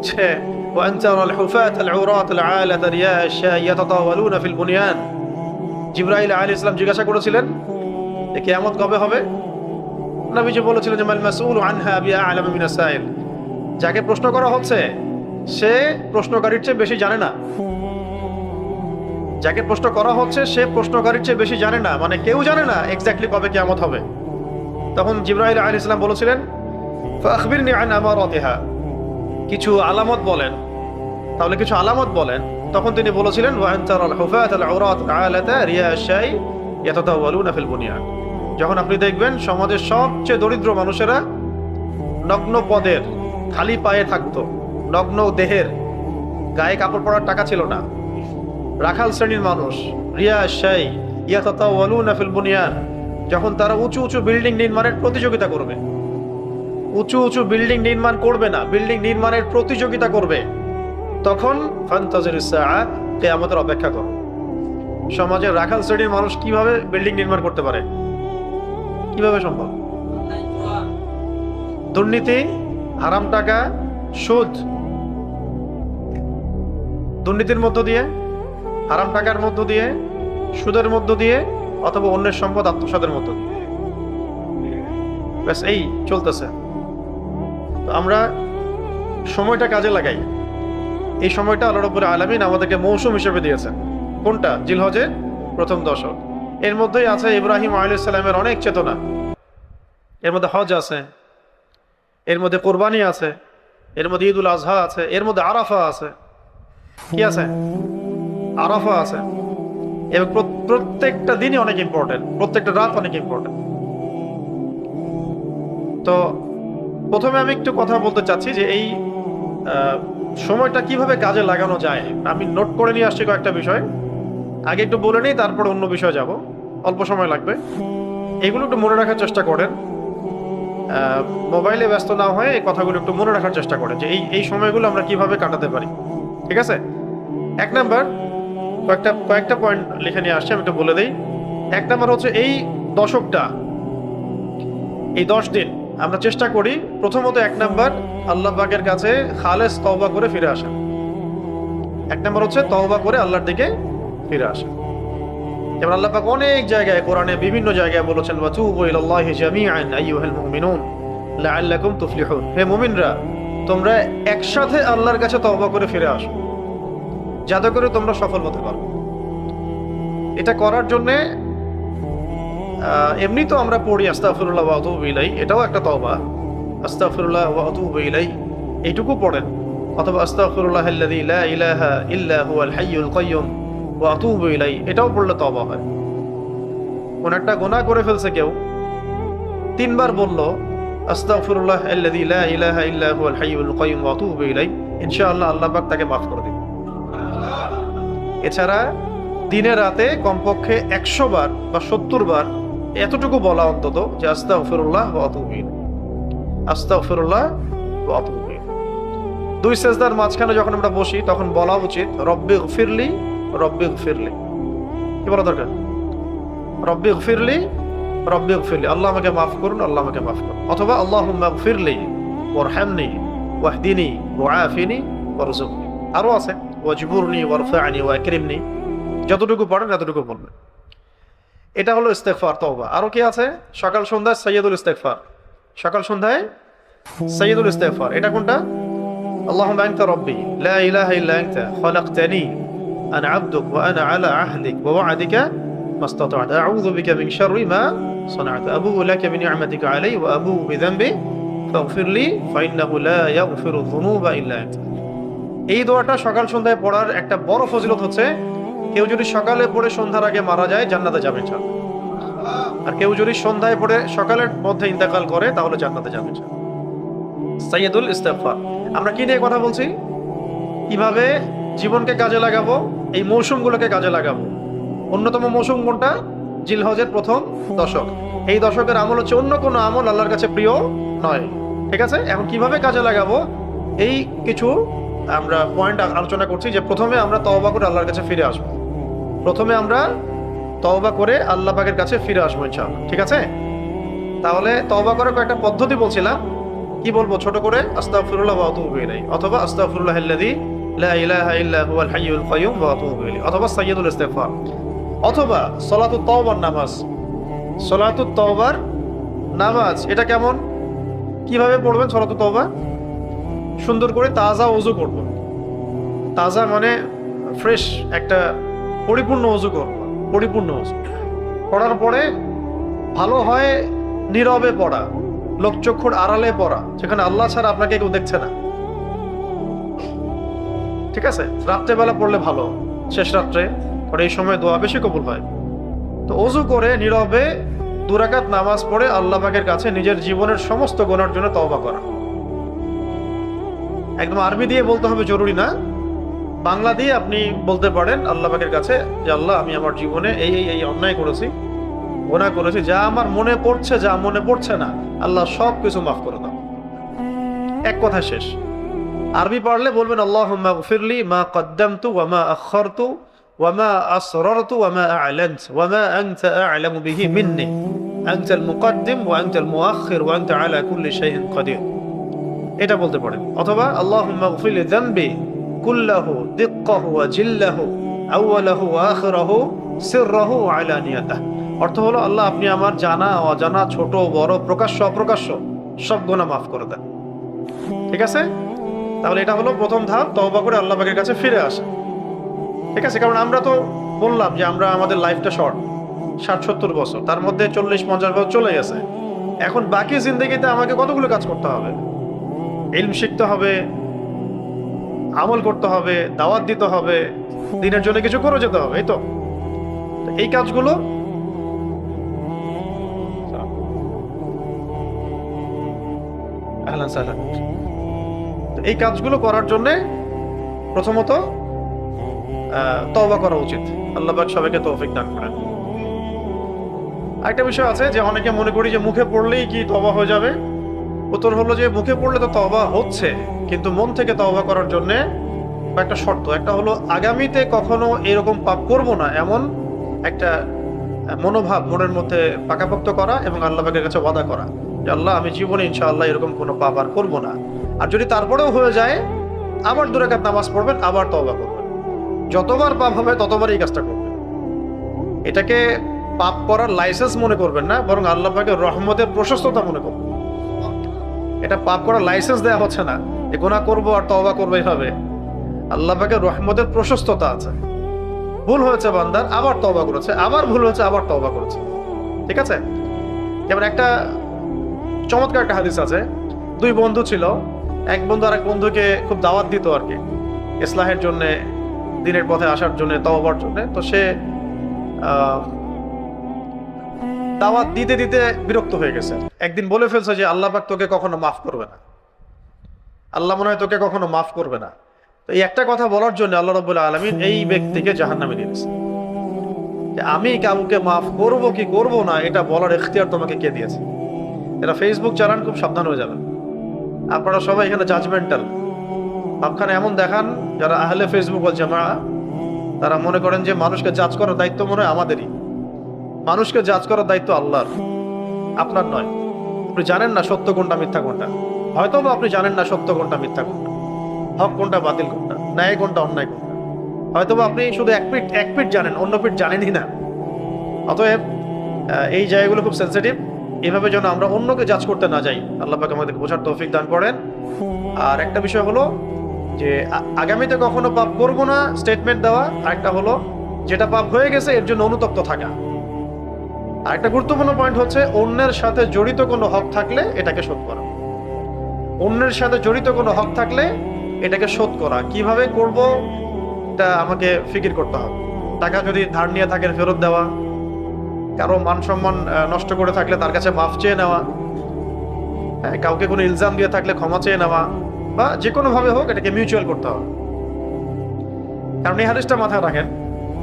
যে ওয়ান্তারাল হুফাত আল উরাত আল আলাত রিয়া ইয়াতাতাওয়ালুনা ফিল বুনিয়ান। জিবরাইল আলাইহিস সালাম জিজ্ঞাসা করেছিলেন যে কিয়ামত কবে হবে? নবীজি বলেছিলেন যে মাল মাসউল আনহা বিআ'লাম মিনাস সাইল। যাকে প্রশ্ন করা হচ্ছে সে প্রশ্নকারীর চেয়ে বেশি জানে না। যাকে প্রশ্ন করা হচ্ছে সে প্রশ্নকারীর চেয়ে বেশি জানে না, মানে কেউ জানে না এক্স্যাক্টলি কবে কিয়ামত হবে। তখন জিবরাইল আলাইহিস সালাম বলেছিলেন ফাখবিরনি আন আমারাতিহা, কিছু আলামত বলেন। তাহলে কিছু আলামত বলেন। তখন তিনি বলেছিলেন ওয়া আনতারাল হুফাত আল উরাত আলাতা রিয়া আশ-শাই ইয়াতাতাওয়ালুনা ফিল বুনিয়ান। যখন আপনি দেখবেন সমাজের সবচেয়ে দরিদ্র মানুষেরা নগ্ন পদের, খালি পায়ে থাকতো, নগ্ন দেহের, গায়ে কাপড় পরার টাকা ছিল না, রাখাল শ্রেণীর মানুষ, রিয়া আশ-শাই ইয়াতাতাওয়ালুনা ফিল বুনিয়ান, যখন তারা উঁচু উঁচু বিল্ডিং নির্মাণের প্রতিযোগিতা করবে, উঁচু উঁচু বিল্ডিং নির্মাণ করবে না, বিল্ডিং নির্মাণের প্রতিযোগিতা করবে, তখন ফান্তাজিরিস সাআ, কিয়ামতের অপেক্ষা করো। সমাজের রাখাল শ্রেণীর মানুষ কিভাবে বিল্ডিং নির্মাণ করতে পারে? কিভাবে সম্ভব? দুর্নীতি, হারাম টাকা, সুদ, দুর্নীতির মধ্য দিয়ে, হারাম টাকার মধ্য দিয়ে, সুদের মধ্য দিয়ে, অথবা অন্যের সম্পদ আত্মসাতের মধ্য দিয়ে, ব্যাস এই চলতেছে। তো আমরা সময়টা কাজে লাগাই। এই সময়টা আল্লাহ রাব্বুল আলামিন আমাদেরকে মৌসুম হিসেবে দিয়েছেন। কোনটা? জিলহজের প্রথম দশক। এর মধ্যেই আছে ইব্রাহিম আলাইহিস সালামের অনেক চেতনা, এর মধ্যে হজ আছে, এর মধ্যে কোরবানি আছে, এর মধ্যে ঈদুল আজহা আছে, এর মধ্যে আরাফা আছে। কি আছে? আরাফা আছে। এবং প্রত্যেকটা দিনই অনেক ইম্পর্টেন্ট, প্রত্যেকটা রাত অনেক ইম্পর্টেন্ট। তো প্রথমে আমি একটু কথা বলতে চাচ্ছি যে এই সময়টা কিভাবে কাজে লাগানো যায়। আমি নোট করে নিয়ে আসছি কয়েকটা বিষয়। আগে একটু বলে নিই, তারপর অন্য বিষয়ে যাব, অল্প সময় লাগবে। এগুলো একটু মনে রাখার চেষ্টা করেন, মোবাইলে ব্যস্ত না হয়ে এই কথাগুলো একটু মনে রাখার চেষ্টা করেন যে এই সময়গুলো আমরা কিভাবে কাটাতে পারি। ঠিক আছে? 1 নাম্বার, কয়েকটা পয়েন্ট লিখে নিয়ে আসছি, আমি একটু বলে দিই। 1 নাম্বার হচ্ছে এই দশকটা, এই 10 দিন আমরা চেষ্টা করি প্রথমত 1 নাম্বার আল্লাহ পাকের কাছে খালেস তওবা করে ফিরে আসা। 1 নাম্বার হচ্ছে তওবা করে আল্লাহর দিকে ফিরে আসা। যেমন আল্লাহ পাক অনেক জায়গায় কোরআনে বিভিন্ন জায়গায় বলেছেন, ওয়াতুবু ইলাল্লাহি জামিআন আইয়ুহাল মুমিনুন লাআল্লাকুম তুফলিহুন। হে মুমিনরা, তোমরা একসাথে আল্লাহর কাছে তওবা করে ফিরে আসো, যাতে করে তোমরা সফল হতে পারো। এটা করার জন্য এমনি তো আমরা পড়ি আস্তাগফিরুল্লাহ ওয়া আতুবু ইলাইহি, এটাও একটা তওবা। আস্তাগফিরুল্লাহ ওয়া আতুবু ইলাইহি এইটুকু পড়েন, অথবা আস্তাগফিরুল্লাহাল্লাযী লা ইলাহা ইল্লা হুয়াল হাইয়ুল কাইয়্যুম ওয়া আতুবু ইলাইহি, এটাও পড়লে তওবা হয়। কোন একটা গুনাহ করে ফেলছে কেউ, 3 বার বলল আস্তাগফিরুল্লাহাল্লাযী লা ইলাহা ইল্লা হুয়াল হাইয়ুল কাইয়্যুম ওয়া আতুবু ইলাইহি, ইনশাআল্লাহ আল্লাহ পাক তাকে মাফ করে দিবেন। এছাড়া দিনে রাতে কমপক্ষে 100 বার বা 70 বার এতটুকু বলা অন্তত যে আস্তাগফিরুল্লাহ ওয়া আতুবু ইলাইহি, আস্তাগফিরুল্লাহ ওয়া আতুবু ইলাইহি। 2 সেজদার মাঝখানে যখন আমরা বসি তখন বলা উচিত রব্বিগফিরলি রব্বিগফিরলি। কি বলা দরকার? রব্বিগফিরলি রব্বিগফিরলি, আল্লাহ আমাকে মাফ করুন, আল্লাহ আমাকে মাফ করুন। অথবা আল্লাহুম্মা গফিরলি ওয়ারহামনি ওয়াহদিনি ওয়াআফিনি ওয়ারযুকনি। আরো আছে ওয়াজবুরনি ওয়ারফা'নি ওয়াকরিমনি। যতটুকু পড়েন এতটুকু বলবেন। এটা হলো ইস্তেগফার, তওবা। আরো কি আছে? সকাল সন্ধ্যায় সাইয়্যিদুল ইস্তেগফার, সকাল সন্ধ্যায় সাইয়্যিদুল ইস্তেগফার। এটা কোনটা? আল্লাহুম্মা আনতা রাব্বি লা ইলাহা ইল্লা আনতা খালাকতানি আনা আবদুক ওয়া আনা আলা আহদিক ওয়া ওয়া'দিকা মাস্তাতা'তু আউযু বিকা মিন শাররি মা সানা'তু আবুউ লাকা বিনি'মাতিকা আলাইয়া ওয়া আবুউ বিযানবি ফাগফিরলি ফাইন্নাহু লা ইয়াগফিরু যুনুবা ইল্লা আনতা। এই দোয়াটা সকাল সন্ধ্যায় পড়ার একটা বড় ফজিলত হচ্ছে, কেউ যদি সকালে পড়ে সন্ধ্যার আগে মারা যায় জান্নাতে যাবে ইনশাআল্লাহ। আর কেউ যদি সন্ধ্যায় পড়ে সকালের মধ্যে ইন্তেকাল করে তাহলে জান্নাতে যাবে ইনশাআল্লাহ। সাইয়্যিদুল ইস্তেগফার। আমরা কি নিয়ে কথা বলছি? কিভাবে জীবনকে কাজে লাগাবো, এই মৌসুমগুলোকে কাজে লাগাবো। অন্যতম মৌসুম কোনটা? জিলহজের প্রথম দশক। এই দশকের আমল হচ্ছে অন্য কোনো আমল আল্লাহর কাছে প্রিয় নয়। ঠিক আছে? এখন কিভাবে কাজে লাগাবো এই কিছু আমরা পয়েন্ট আলোচনা করছি। যে প্রথমে আমরা তওবা করে আল্লাহর কাছে ফিরে আসবো, প্রথমে আমরা তওবা করে আল্লাহ পাকের কাছে ফিরে আসবো ইনশাআল্লাহ। ঠিক আছে? তাহলে তওবা করার কয়েকটা পদ্ধতি বলছিলাম। কি বলবো ছোট করে? আস্তাগফিরুল্লাহ ওয়া আতুবু ইলাইহি, অথবা আস্তাগফিরুল্লাহাল্লাযী লা ইলাহা ইল্লা হুয়াল হাইয়ুল কাইয়্যুম ওয়া আতুবু ইলাইহি, অথবা সাইয়্যিদুল ইস্তেগফার, অথবা সলাতুত তাওবার নামাজ। সলাতুত তাওবার নামাজ এটা কেমন? কিভাবে পড়বেন সলাতুত তাওবা? সুন্দর করে তাজা ওযু করব। তাজা মানে ফ্রেশ, একটা পরিপূর্ণ ওযু করব, পরিপূর্ণ ওযু করার পরে ভালো হয় নীরবে পড়া, লোকচক্ষুর আড়ালে পড়া, যেখানে আল্লাহ ছাড়া আপনাকে কেউ দেখছে না। ঠিক আছে? রাত্রেবেলা পড়লে ভালো, শেষ রাত্রে, কারণ এই সময় দোয়া বেশি কবুল হয়। তো ওযু করে নীরবে 2 রাকাত নামাজ পড়ে আল্লাহ পাকের কাছে নিজের জীবনের সমস্ত গুনাহের জন্য তওবা করা। একদম আরবি দিয়ে বলতে হবে জরুরি না, বাংলা দিয়ে আপনি বলতে পারেন আল্লাহ পাকের কাছে যে আল্লাহ আমি আমার জীবনে এই অন্যায় করেছি, গুনাহ করেছি, যা আমার মনে পড়ছে, যা মনে পড়ছে না, আল্লাহ সব কিছু মাফ করে দাও। এক কথা শেষ। আরবি পড়লে বলবেন আল্লাহুম্মা গফিরলি মা কদ্দামতু ওয়া মা আখখারতু ওয়া মা আসরারতু ওয়া মা আ'লানতু ওয়া মা আনতা আ'লামু বিহি মিন্নি আনতাল মুকদ্দিম ওয়া আনতাল মুআখির ওয়া আনতা আলা কুল্লি শাইইন কাদির। এটা বলতে পারেন। অথবা আল্লাহুম্মা গফিরলি যামবি কুল্লাহু দিক্কাহু ওয়া জিল্লাহু আউওয়ালাহু ওয়া আখিরাহু সিররাহু ওয়া আলানিয়াতাহু। অর্থ হলো আল্লাহ আপনি আমার জানা অজানা, ছোট বড়, প্রকাশ্য অপ্রকাশ্য সব গুনাহ মাফ করে দেন। ঠিক আছে? তাহলে এটা হলো প্রথম ধাপ, তওবা করে আল্লাহ পাকের কাছে ফিরে আসা। ঠিক আছে? কারণ আমরা তো বললাম যে আমরা আমাদের লাইফটা শর্ট, 60-70 বছর, তার মধ্যে 40-50 বছর চলে গেছে। এখন বাকি জিন্দেগিতে আমাকে কতগুলো কাজ করতে হবে? ইলম শিখতে হবে, আমল করতে হবে, দাওয়াত দিতে হবে, দিনের জন্য কিছু করে যেতে হবে। এই তো এই কাজগুলো এই কাজগুলো করার জন্য প্রথমত তওবা করা উচিত। আল্লাহ পাক সবাইকে তৌফিক দান করেন। আরেকটা বিষয় আছে যে অনেকে মনে করি যে মুখে পড়লেই কি তওবা হয়ে যাবে। উত্তর হলো যে মুখে পড়লে তো তওবা হচ্ছে, কিন্তু মন থেকে তওবা করার জন্য একটা শর্ত। একটা হলো আগামীতে কখনো এরকম পাপ করব না, এমন একটা মনোভাব মনের মধ্যে পাকাপোক্ত করা এবং আল্লাহ পাকের কাছে ওয়াদা করা যে আল্লাহ আমি জীবনে ইনশাআল্লাহ এরকম কোনো পাপ আর করবো না। আর যদি তারপরেও হয়ে যায় আবার 2 রাকাত নামাজ পড়বেন, আবার তওবা করবেন। যতবার পাপ হবে ততবার এই কাজটা করবেন। এটাকে পাপ করার লাইসেন্স মনে করবেন না, বরং আল্লাহ পাকের রহমতের প্রশস্ততা মনে করবেন। এটা পাপ করার লাইসেন্স দেওয়া হচ্ছে না যে গুনাহ করবো আর তওবা করবো এইভাবে। আল্লাহ পাকের রহমতের প্রশস্ততা আছে। ভুল হয়েছে বান্দার, আবার তওবা করেছে, আবার ভুল হয়েছে, আবার তওবা করেছে। ঠিক আছে? যেমন একটা চমৎকার একটা হাদিস আছে। 2 বন্ধু ছিল, এক বন্ধু আরেক বন্ধুকে খুব দাওয়াত দিত আর কি, ইসলাহের জন্য, দিনের পথে আসার জন্য, তওবার জন্য। তো সে দাওয়াত দিতে দিতে বিরক্ত হয়ে গেছে। একদিন বলে ফেলছে যে আল্লাহ পাক তোকে কখনো মাফ করবে না, আল্লাহ মনে হয় তোকে কখনো মাফ করবে না। তো এই একটা কথা বলার জন্য আল্লাহ রাব্বুল আলামিন এই ব্যক্তিকে জাহান্নামে দিয়ে দিয়েছে। যে আমি কাউকে মাফ করব কি করব না এটা বলার ইখতিয়ার তোমাকে কে দিয়েছে? এটা ফেসবুক চালান, খুব সাবধান হয়ে যাবেন। আপনারা সবাই এখানে জাজমেন্টাল ভাবখানে এমন দেখান, যারা আহলে ফেসবুক ওয়াল জামাআহ তারা মনে করেন যে মানুষকে জাজ করার দায়িত্ব মনে হয় আমাদেরই। মানুষকে জাজ করার দায়িত্ব আল্লাহর, আপনার নয়। আপনি জানেন না সত্য কোনটা মিথ্যা কোনটা, হয়তো বা আপনি জানেন না সত্য কোনটা মিথ্যা কোনটা, হক কোনটা বাতিল কোনটা, ন্যায় কোনটা অন্যায় কোনটা। হয়তো বা আপনি শুধু এক পিঠ জানেন, অন্য পিঠ জানেনই না। অতএব এই জায়গাগুলো খুব সেন্সিটিভ। এভাবে যেন আমরা অন্যকে জাজ করতে না যাই। আল্লাহ পাক আমাদেরকে বোঝার তৌফিক দান করেন। আর একটা বিষয় হলো যে আগামীতে কখনো পাপ করবো না স্টেটমেন্ট দেওয়া, আর একটা হলো যেটা পাপ হয়ে গেছে এর জন্য অনুতপ্ত থাকা। আর একটা গুরুত্বপূর্ণ পয়েন্ট হচ্ছে অন্যের সাথে জড়িত কোনো হক থাকলে এটাকে শোধ করা। অন্যের সাথে জড়িত কোনো হক থাকলে এটাকে শোধ করা কিভাবে করব এটা আমাকে ফিকির করতে হবে। টাকা যদি ধার নিয়ে থাকেন ফেরত দেওয়া, কারো মান সম্মান নষ্ট করে থাকলে তার কাছে মাফ চেয়ে নেওয়া, কাউকে কোনো ইলজাম দিয়ে থাকলে ক্ষমা চেয়ে নেওয়া, বা যে কোনোভাবে হোক এটাকে মিউচুয়াল করতে হবে। কারণ এই হাদিসটা মাথায় রাখেন,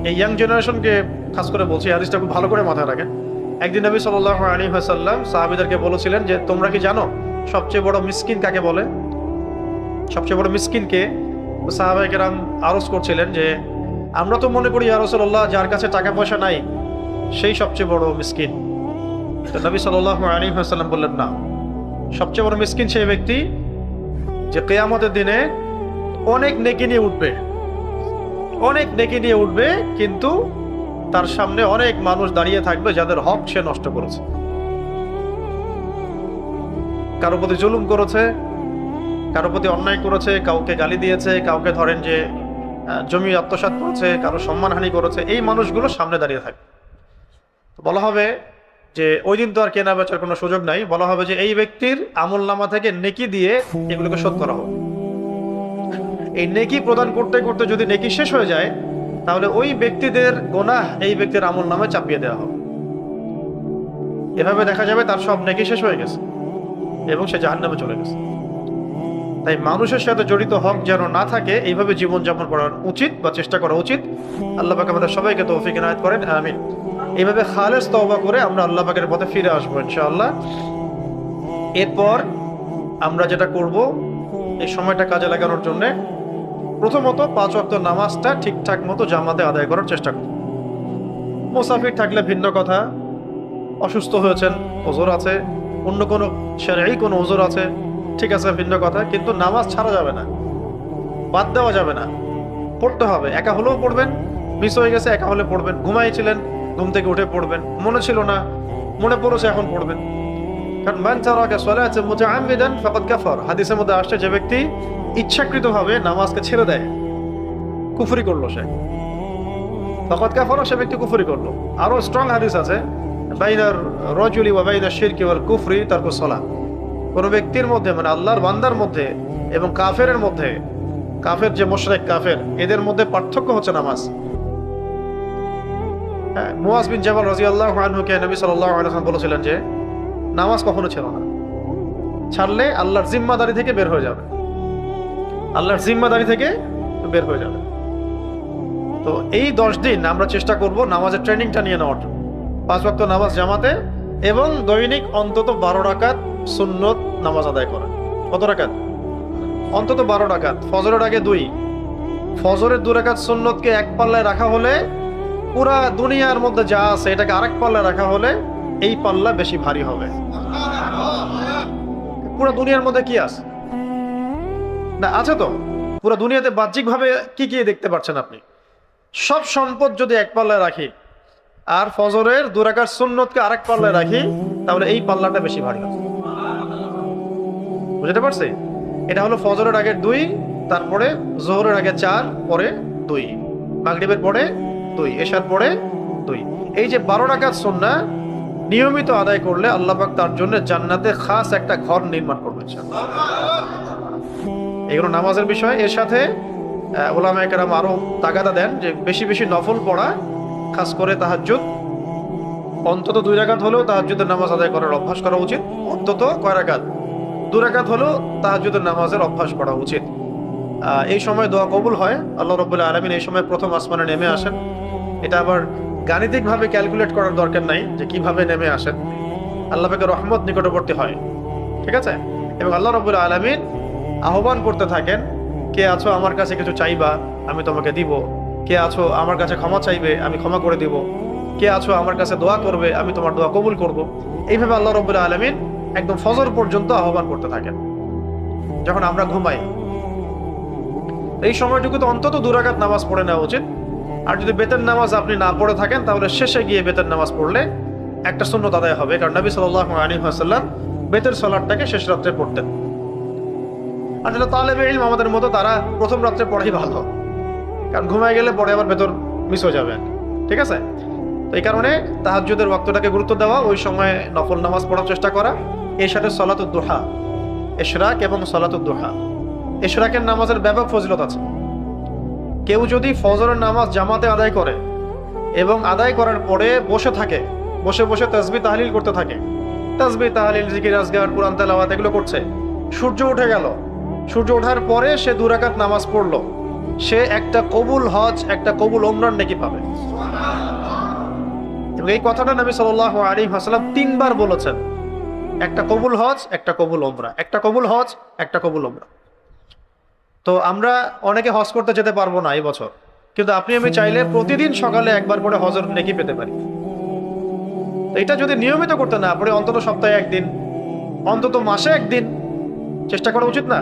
এই ইয়াং জেনারেশনকে খাস করে বলছি, এই হাদিসটা খুব ভালো করে মাথায় রাখেন। একদিন নবী সাল্লাল্লাহু আলাইহি ওয়াসাল্লাম সাহাবীদেরকে বলেছিলেন যে তোমরা কি জানো সবচেয়ে বড় মিসকিন কাকে বলে? সবচেয়ে বড় মিসকিনকে সাহাবায়ে কেরাম আরজ করছিলেন যে আমরা তো মনে করি ইয়া রাসূলুল্লাহ যার কাছে টাকা পয়সা নাই সেই সবচেয়ে বড় মিসকিন। তো নবী সাল্লাল্লাহু আলাইহি ওয়াসাল্লাম বললেন না, সবচেয়ে বড় মিসকিন সেই ব্যক্তি যে কিয়ামতের দিনে অনেক নেকি নিয়ে উঠবে, অনেক নেকি নিয়ে উঠবে, কিন্তু তার সামনে অনেক মানুষ দাঁড়িয়ে থাকবে যাদের হক সে নষ্ট করেছে, কারো প্রতি জুলুম করেছে, কারো প্রতি অন্যায় করেছে, কাউকে গালি দিয়েছে, কাউকে ধরেন যে জমি আত্মসাৎ করেছে, কারো সম্মানহানি করেছে। এই মানুষগুলো সামনে দাঁড়িয়ে থাকবে। বলা হবে যে ওই দিন তো আর কেনা বেচার কোনো সুযোগ নাই। বলা হবে যে এই ব্যক্তির আমলনামা থেকে নেকি দিয়ে এগুলোকে শোধ করা হবে। এই নেকি প্রদান করতে করতে যদি নেকি শেষ হয়ে যায় তাহলে ওই ব্যক্তিদের গুনাহ এই ব্যক্তির আমলনামায় চাপিয়ে দেওয়া হবে। এভাবে দেখা যাবে তার সব নেকি শেষ হয়ে গেছে এবং সে জাহান্নামে চলে গেছে। তাই মানুষের সাথে জড়িত হক যেন না থাকে এইভাবে জীবনযাপন করা উচিত বা চেষ্টা করা উচিত। আল্লাহ পাক আমাদের সবাইকে তৌফিক ইনায়াত করেন, আমিন। এইভাবে খালেস তওবা করে আমরা আল্লাহ পাকের পথে ফিরে আসবো ইনশাআল্লাহ। এরপর আমরা যেটা করব এই সময়টা কাজে লাগানোর জন্য প্রথমত 5 ওয়াক্ত নামাজটা ঠিকঠাক মতো জামাতে আদায় করার চেষ্টা করব। মুসাফির থাকলে ভিন্ন কথা, অসুস্থ হয়েছেন, ওযর আছে, অন্য কোনো শরঈ কোনো ওযর আছে, ঠিক আছে, ভিন্ন কথা। কিন্তু নামাজ ছাড়া যাবে না, বাদ দেওয়া যাবে না, পড়তে হবে। একা হলেও পড়বেন, মিস হয়ে গেছে একা হলে পড়বেন, ঘুমাইছিলেন ঘুম থেকে উঠে পড়বেন, মনে ছিল না মনে পড়েছে এখন পড়বেন। কারণ মান তারাকা সালাতান মুতাআম্মিদান ফাকাদ কাফার, হাদিসের মধ্যে আসছে যে ব্যক্তি ইচ্ছাকৃতভাবে নামাজকে ছেড়ে দেয় কুফরি করলো, সে ফাকাদ কাফার, সে ব্যক্তি কুফরি করলো। আরো স্ট্রং হাদিস আছে বাইনার রাজুলি ওয়া বাইনাশ শিরকি ওয়াল কুফরি তারকুস সালাত, কোন ব্যক্তির মধ্যে মানে আল্লাহর বান্দার মধ্যে এবং কাফেরের মধ্যে, কাফের যে মুশরিক কাফের, এদের মধ্যে পার্থক্য হচ্ছে নামাজ। মুয়াজ বিন জাবাল রাদিয়াল্লাহু আনহুকে নবী সাল্লাল্লাহু আলাইহি ওয়াসাল্লাম বলেছিলেন যে নামাজ কখনো ছেড়ো না, ছাড়লে আল্লাহর জিম্মাদারি থেকে বের হয়ে যাবে, আল্লাহর জিম্মাদারি থেকে বের হয়ে যাবে। তো এই 10 দিন আমরা চেষ্টা করব নামাজের ট্রেনিংটা নিয়ে নেওয়ার জন্য, 5 ওয়াক্ত নামাজ জামাতে এবং দৈনিক অন্তত 12 রাকাত সুন্নত নামাজ আদায় করা। কত রাকাত? অন্তত 12 রাকাত। ফজরের আগে 2, ফজরের 2 রাকাত সুন্নতকে এক পাল্লায় রাখা হলে পুরা দুনিয়ার মধ্যে যা আছে এটাকে আরেক পাল্লায় রাখা হলে এই পাল্লা বেশি ভারী হবে। পুরো দুনিয়ার মধ্যে কি আছে? না আছে তো, পুরো দুনিয়াতে বাহ্যিকভাবে কি কি দেখতে পাচ্ছেন আপনি? সব সম্পদ যদি এক পাল্লায় রাখি আর ফজরের 2 রাকাত সুন্নতকে আরেক পাল্লায় রাখি তাহলে এই পাল্লাটা বেশি ভারী হবে। বুঝতে পারছি? এটা হলো ফজরের আগে 2, তারপরে জোহরের আগে 4, পরে 2, মাগরিবের পরে 2, এশার পরে 2। এই যে 12 রাকাত সুন্নাহ নিয়মিত আদায় করলে আল্লাহ পাক তার জন্য জান্নাতে খাস একটা ঘর নির্মাণ করবেন ইনশাআল্লাহ। এগুলো নামাজের বিষয়। এর সাথে উলামায়ে কেরাম আরো তাগাদা দেন যে বেশি বেশি নফল পড়া, খাস করে তাহাজ্জুদ, অন্তত 2 রাকাত হলেও তাহাজ্জুদের নামাজ আদায় করার অভ্যাস করা উচিত। অন্তত কয় রাকাত? 2 রাকাত হলেও তাহাজ্জুদের নামাজের অভ্যাস করা উচিত। এই সময় দোয়া কবুল হয়। আল্লাহ রাব্বুল আলামিন এই সময় প্রথম আসমানে নেমে আসেন। এটা আবার গাণিতিকভাবে ক্যালকুলেট করার দরকার নাই যে কিভাবে নেমে আসেন। আল্লাহ পাকের রহমত নিকটবর্তী হয়, ঠিক আছে? এবং আল্লাহ রাব্বুল আলামিন আহ্বান করতে থাকেন, কে আছো আমার কাছে কিছু চাইবা আমি তোমাকে দিব, কে আছো আমার কাছে ক্ষমা চাইবে আমি ক্ষমা করে দিব, কে আছো আমার কাছে দোয়া করবে আমি তোমার দোয়া কবুল করব। এইভাবে আল্লাহ রাব্বুল আলামিন একদম ফজর পর্যন্ত আহ্বান করতে থাকেন যখন আমরা ঘুমাই। এই সময়টুকুতে অন্তত 2 রাকাত নামাজ পড়ে নেওয়া উচিত। আর যদি বেতের নামাজ আপনি না পড়ে থাকেন তাহলে শেষে গিয়ে বেতের নামাজ পড়লে একটা সুন্নত আদায় হবে, কারণ নবী সাল্লাল্লাহু আলাইহি ওয়াসাল্লাম বেতের সালাতটাকে শেষ রাত্রে পড়তেন। আর যারা তালেবে ইলম আমাদের মতো তারা প্রথম রাত্রে পড়াই ভালো, কারণ ঘুমায় গেলে পরে আবার ভেতর মিস হয়ে যাবে, ঠিক আছে? তো এই কারণে তাহাজ্জুদের ওয়াক্তটাকে গুরুত্ব দেওয়া, ওই সময় নফল নামাজ পড়ার চেষ্টা করা। এর সাথে সালাতুদ দুহা, ইশরাক এবং সালাতুদ দুহা। ইশরাকের নামাজের ব্যাপক ফজিলত আছে। কেউ যদি ফজরের নামাজ জামাতে আদায় করে এবং আদায় করার পরে বসে থাকে, বসে বসে তাসবিহ তাহলিল করতে থাকে, তাসবিহ তাহলিল জিকির আজগার কুরআন তেলাওয়াত এগুলো করছে, সূর্য উঠে গেল, সূর্য ওঠার পরে সে 2 রাকাত নামাজ পড়লো, সে একটা কবুল হজ একটা কবুল ওমরার নেকি পাবে। এবং এই কথাটা নবী সাল্লাল্লাহু আলাইহি ওয়াসাল্লাম 3 বার বলেছেন, একটা কবুল হজ একটা কবুল ওমরা, একটা কবুল হজ একটা কবুল ওমরা। তো আমরা অনেকে হজ করতে যেতে পারবো না এই বছর, কিন্তু আপনি আমি চাইলে প্রতিদিন সকালে একবার করে হজের নেকি পেতে পারি। তো এটা যদি নিয়মিত করতে না পারে অন্তত সপ্তাহে 1 দিন, অন্তত মাসে 1 দিন চেষ্টা করা উচিত না?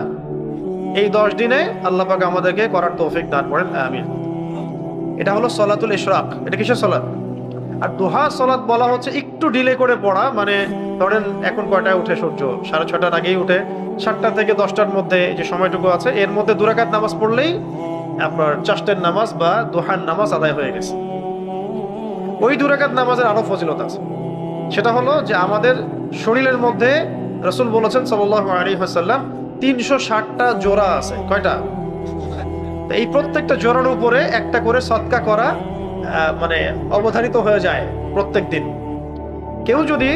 এই 10 দিনে আল্লাহ পাক আমাদেরকে করার তৌফিক দান করেন, আমিন। এটা হলো সলাতুল ইশরাক। এটা কিসের সলাত? আর দুহা সলাত বলা হচ্ছে একটু ডিলে করে পড়া, মানে ধরেন এখন কয়টায় উঠে সূর্য? 6:30টার আগেই উঠে, 7টা থেকে 10টার মধ্যে যে সময়টুকু আছে এর মধ্যে 2 রাকাত নামাজ পড়লেই আপনার চাষ্টের নামাজ বা দুহার নামাজ আদায় হয়ে গেছে। ওই 2 রাকাত নামাজের আরো ফজিলত আছে। সেটা হলো যে আমাদের শরীরের মধ্যে রাসূল বলেছেন সাল্লাল্লাহু আলাইহি ওয়াসাল্লাম 360টা জোড়া আছে। কয়টা? এই প্রত্যেকটা জোড়ার উপরে একটা করে সদকা করা মানে অবধারিত হয়ে যায় প্রত্যেক দিন। কেউ যদি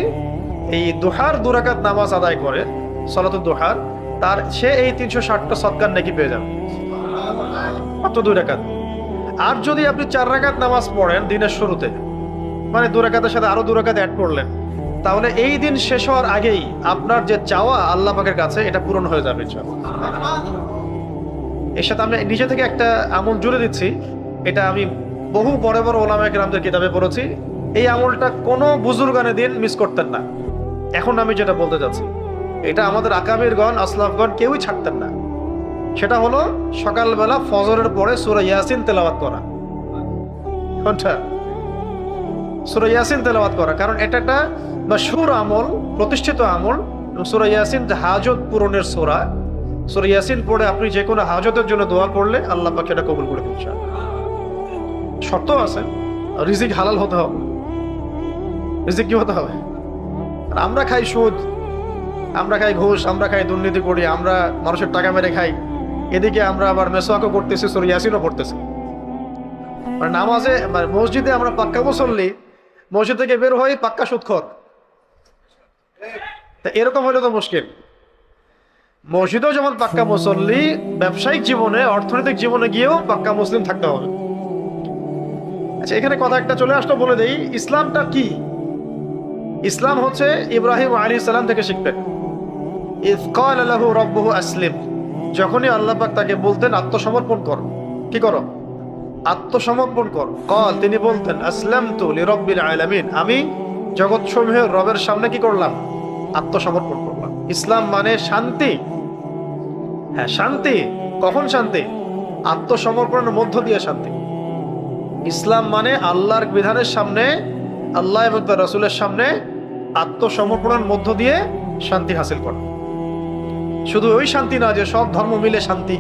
এই দুহার 2 রাকাত নামাজ আদায় করে সালাতুদ দুহার, তার সে এই 360টা সদকার নেকি পেয়ে যাবে মাত্র 2 রাকাত। আর যদি আপনি 4 রাকাত নামাজ পড়েন দিনের শুরুতে, মানে 2 রাকাতের সাথে আরো 2 রাকাত অ্যাড করলেন, তাহলে এই দিন শেষ হওয়ার আগেই আপনার যে চাওয়া আল্লাহ পাকের কাছে এটা পূরণ হয়ে যাবে ইনশাআল্লাহ। এর সাথে আমি নিজে থেকে একটা আমল জুড়ে দিচ্ছি, এটা আমি বহু বড় বড় ওলামায়ে কেরামদের কিতাবে পড়েছি। এই আমলটা কোনো বুজুর্গানে দিন মিস করতেন না। এখন আমি যেটা বলতে যাচ্ছি এটা আমাদের আকাবিরগণ আসলাফগণ কেউই ছাড়তেন না। সেটা হলো সকালবেলা ফজরের পরে সূরা ইয়াসিন তেলাওয়াত করা। কোনটা? সূরা ইয়াসিন তেলাওয়াত করা, কারণ এটা একটা মাশহুর আমল, প্রতিষ্ঠিত আমল। সূরা ইয়াসিন হাজত পূরণের সূরা। সূরা ইয়াসিন পড়ে আপনি যে কোনো হাজতের জন্য দোয়া করলে আল্লাহ পাক সেটা কবুল করে দিবেন ইনশাআল্লাহ। শর্ত আছে, রিজিক হালাল হতে হবে। রিজিক কি হতে হবে? আমরা খাই সুদ, আমরা খাই ঘুষ, আমরা খাই দুর্নীতি করি, আমরা মানুষের টাকা মেরে খাই, এদিকে আমরা আবার মেসওয়াকও করতেছি, সূরা ইয়াসিনও পড়তেছি। মানে নামাজে মানে মসজিদে আমরা পাক্কা মুসল্লি, মসজিদ থেকে বের হই পাক্কা সুদখোর। তা এরকম হলে তো মুশকিল। মসজিদেও যেমন পাক্কা মুসল্লি, ব্যবসায়িক জীবনে অর্থনৈতিক জীবনে গিয়েও পাক্কা মুসলিম থাকতে হবে। আচ্ছা, এখানে কথা একটা চলে আসলো, বলে দেই ইসলামটা কি। ইসলাম হচ্ছে ইব্রাহিম আলাইহিস সালাম থেকে শিখবেন। ইয ক্বালা লাহু রাব্বুহু আসলিম, যখনই আল্লাহ পাক তাকে বলতেন আত্মসমর্পণ কর, কি করো, আত্মসমর্পণ কর। ক্বাল, তিনি বলতেন আসলামতু লিরাব্বিল আলামিন, আমি জগৎসমূহের রবের সামনে কি করলাম, আত্মসমর্পণ করলাম। ইসলাম মানে শান্তি। হ্যাঁ, শান্তি। কখন শান্তি? আত্মসমর্পণের মধ্য দিয়ে শান্তি। ইসলাম মানে আল্লাহর বিধানের সামনে, আল্লাহ এবং তার রাসূলের সামনে আত্মসমর্পণের মধ্য দিয়ে শান্তি হাসিল করা। শুধু ওই শান্তি না যে সব ধর্ম মিলে শান্তি,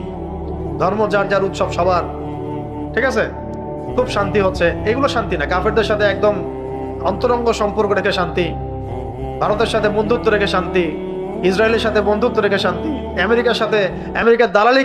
ধর্ম যার যার উৎসব সবার, ঠিক আছে, খুব শান্তি হচ্ছে, এগুলো শান্তি না। কাফেরদের সাথে একদম অন্তরঙ্গ সম্পর্ক রেখে শান্তি, ভারতের সাথে বন্ধুত্ব রেখে শান্তি, ইসরায়েলের সাথে বন্ধুত্ব রেখে শান্তি, আমেরিকার সাথে আমেরিকার দালালি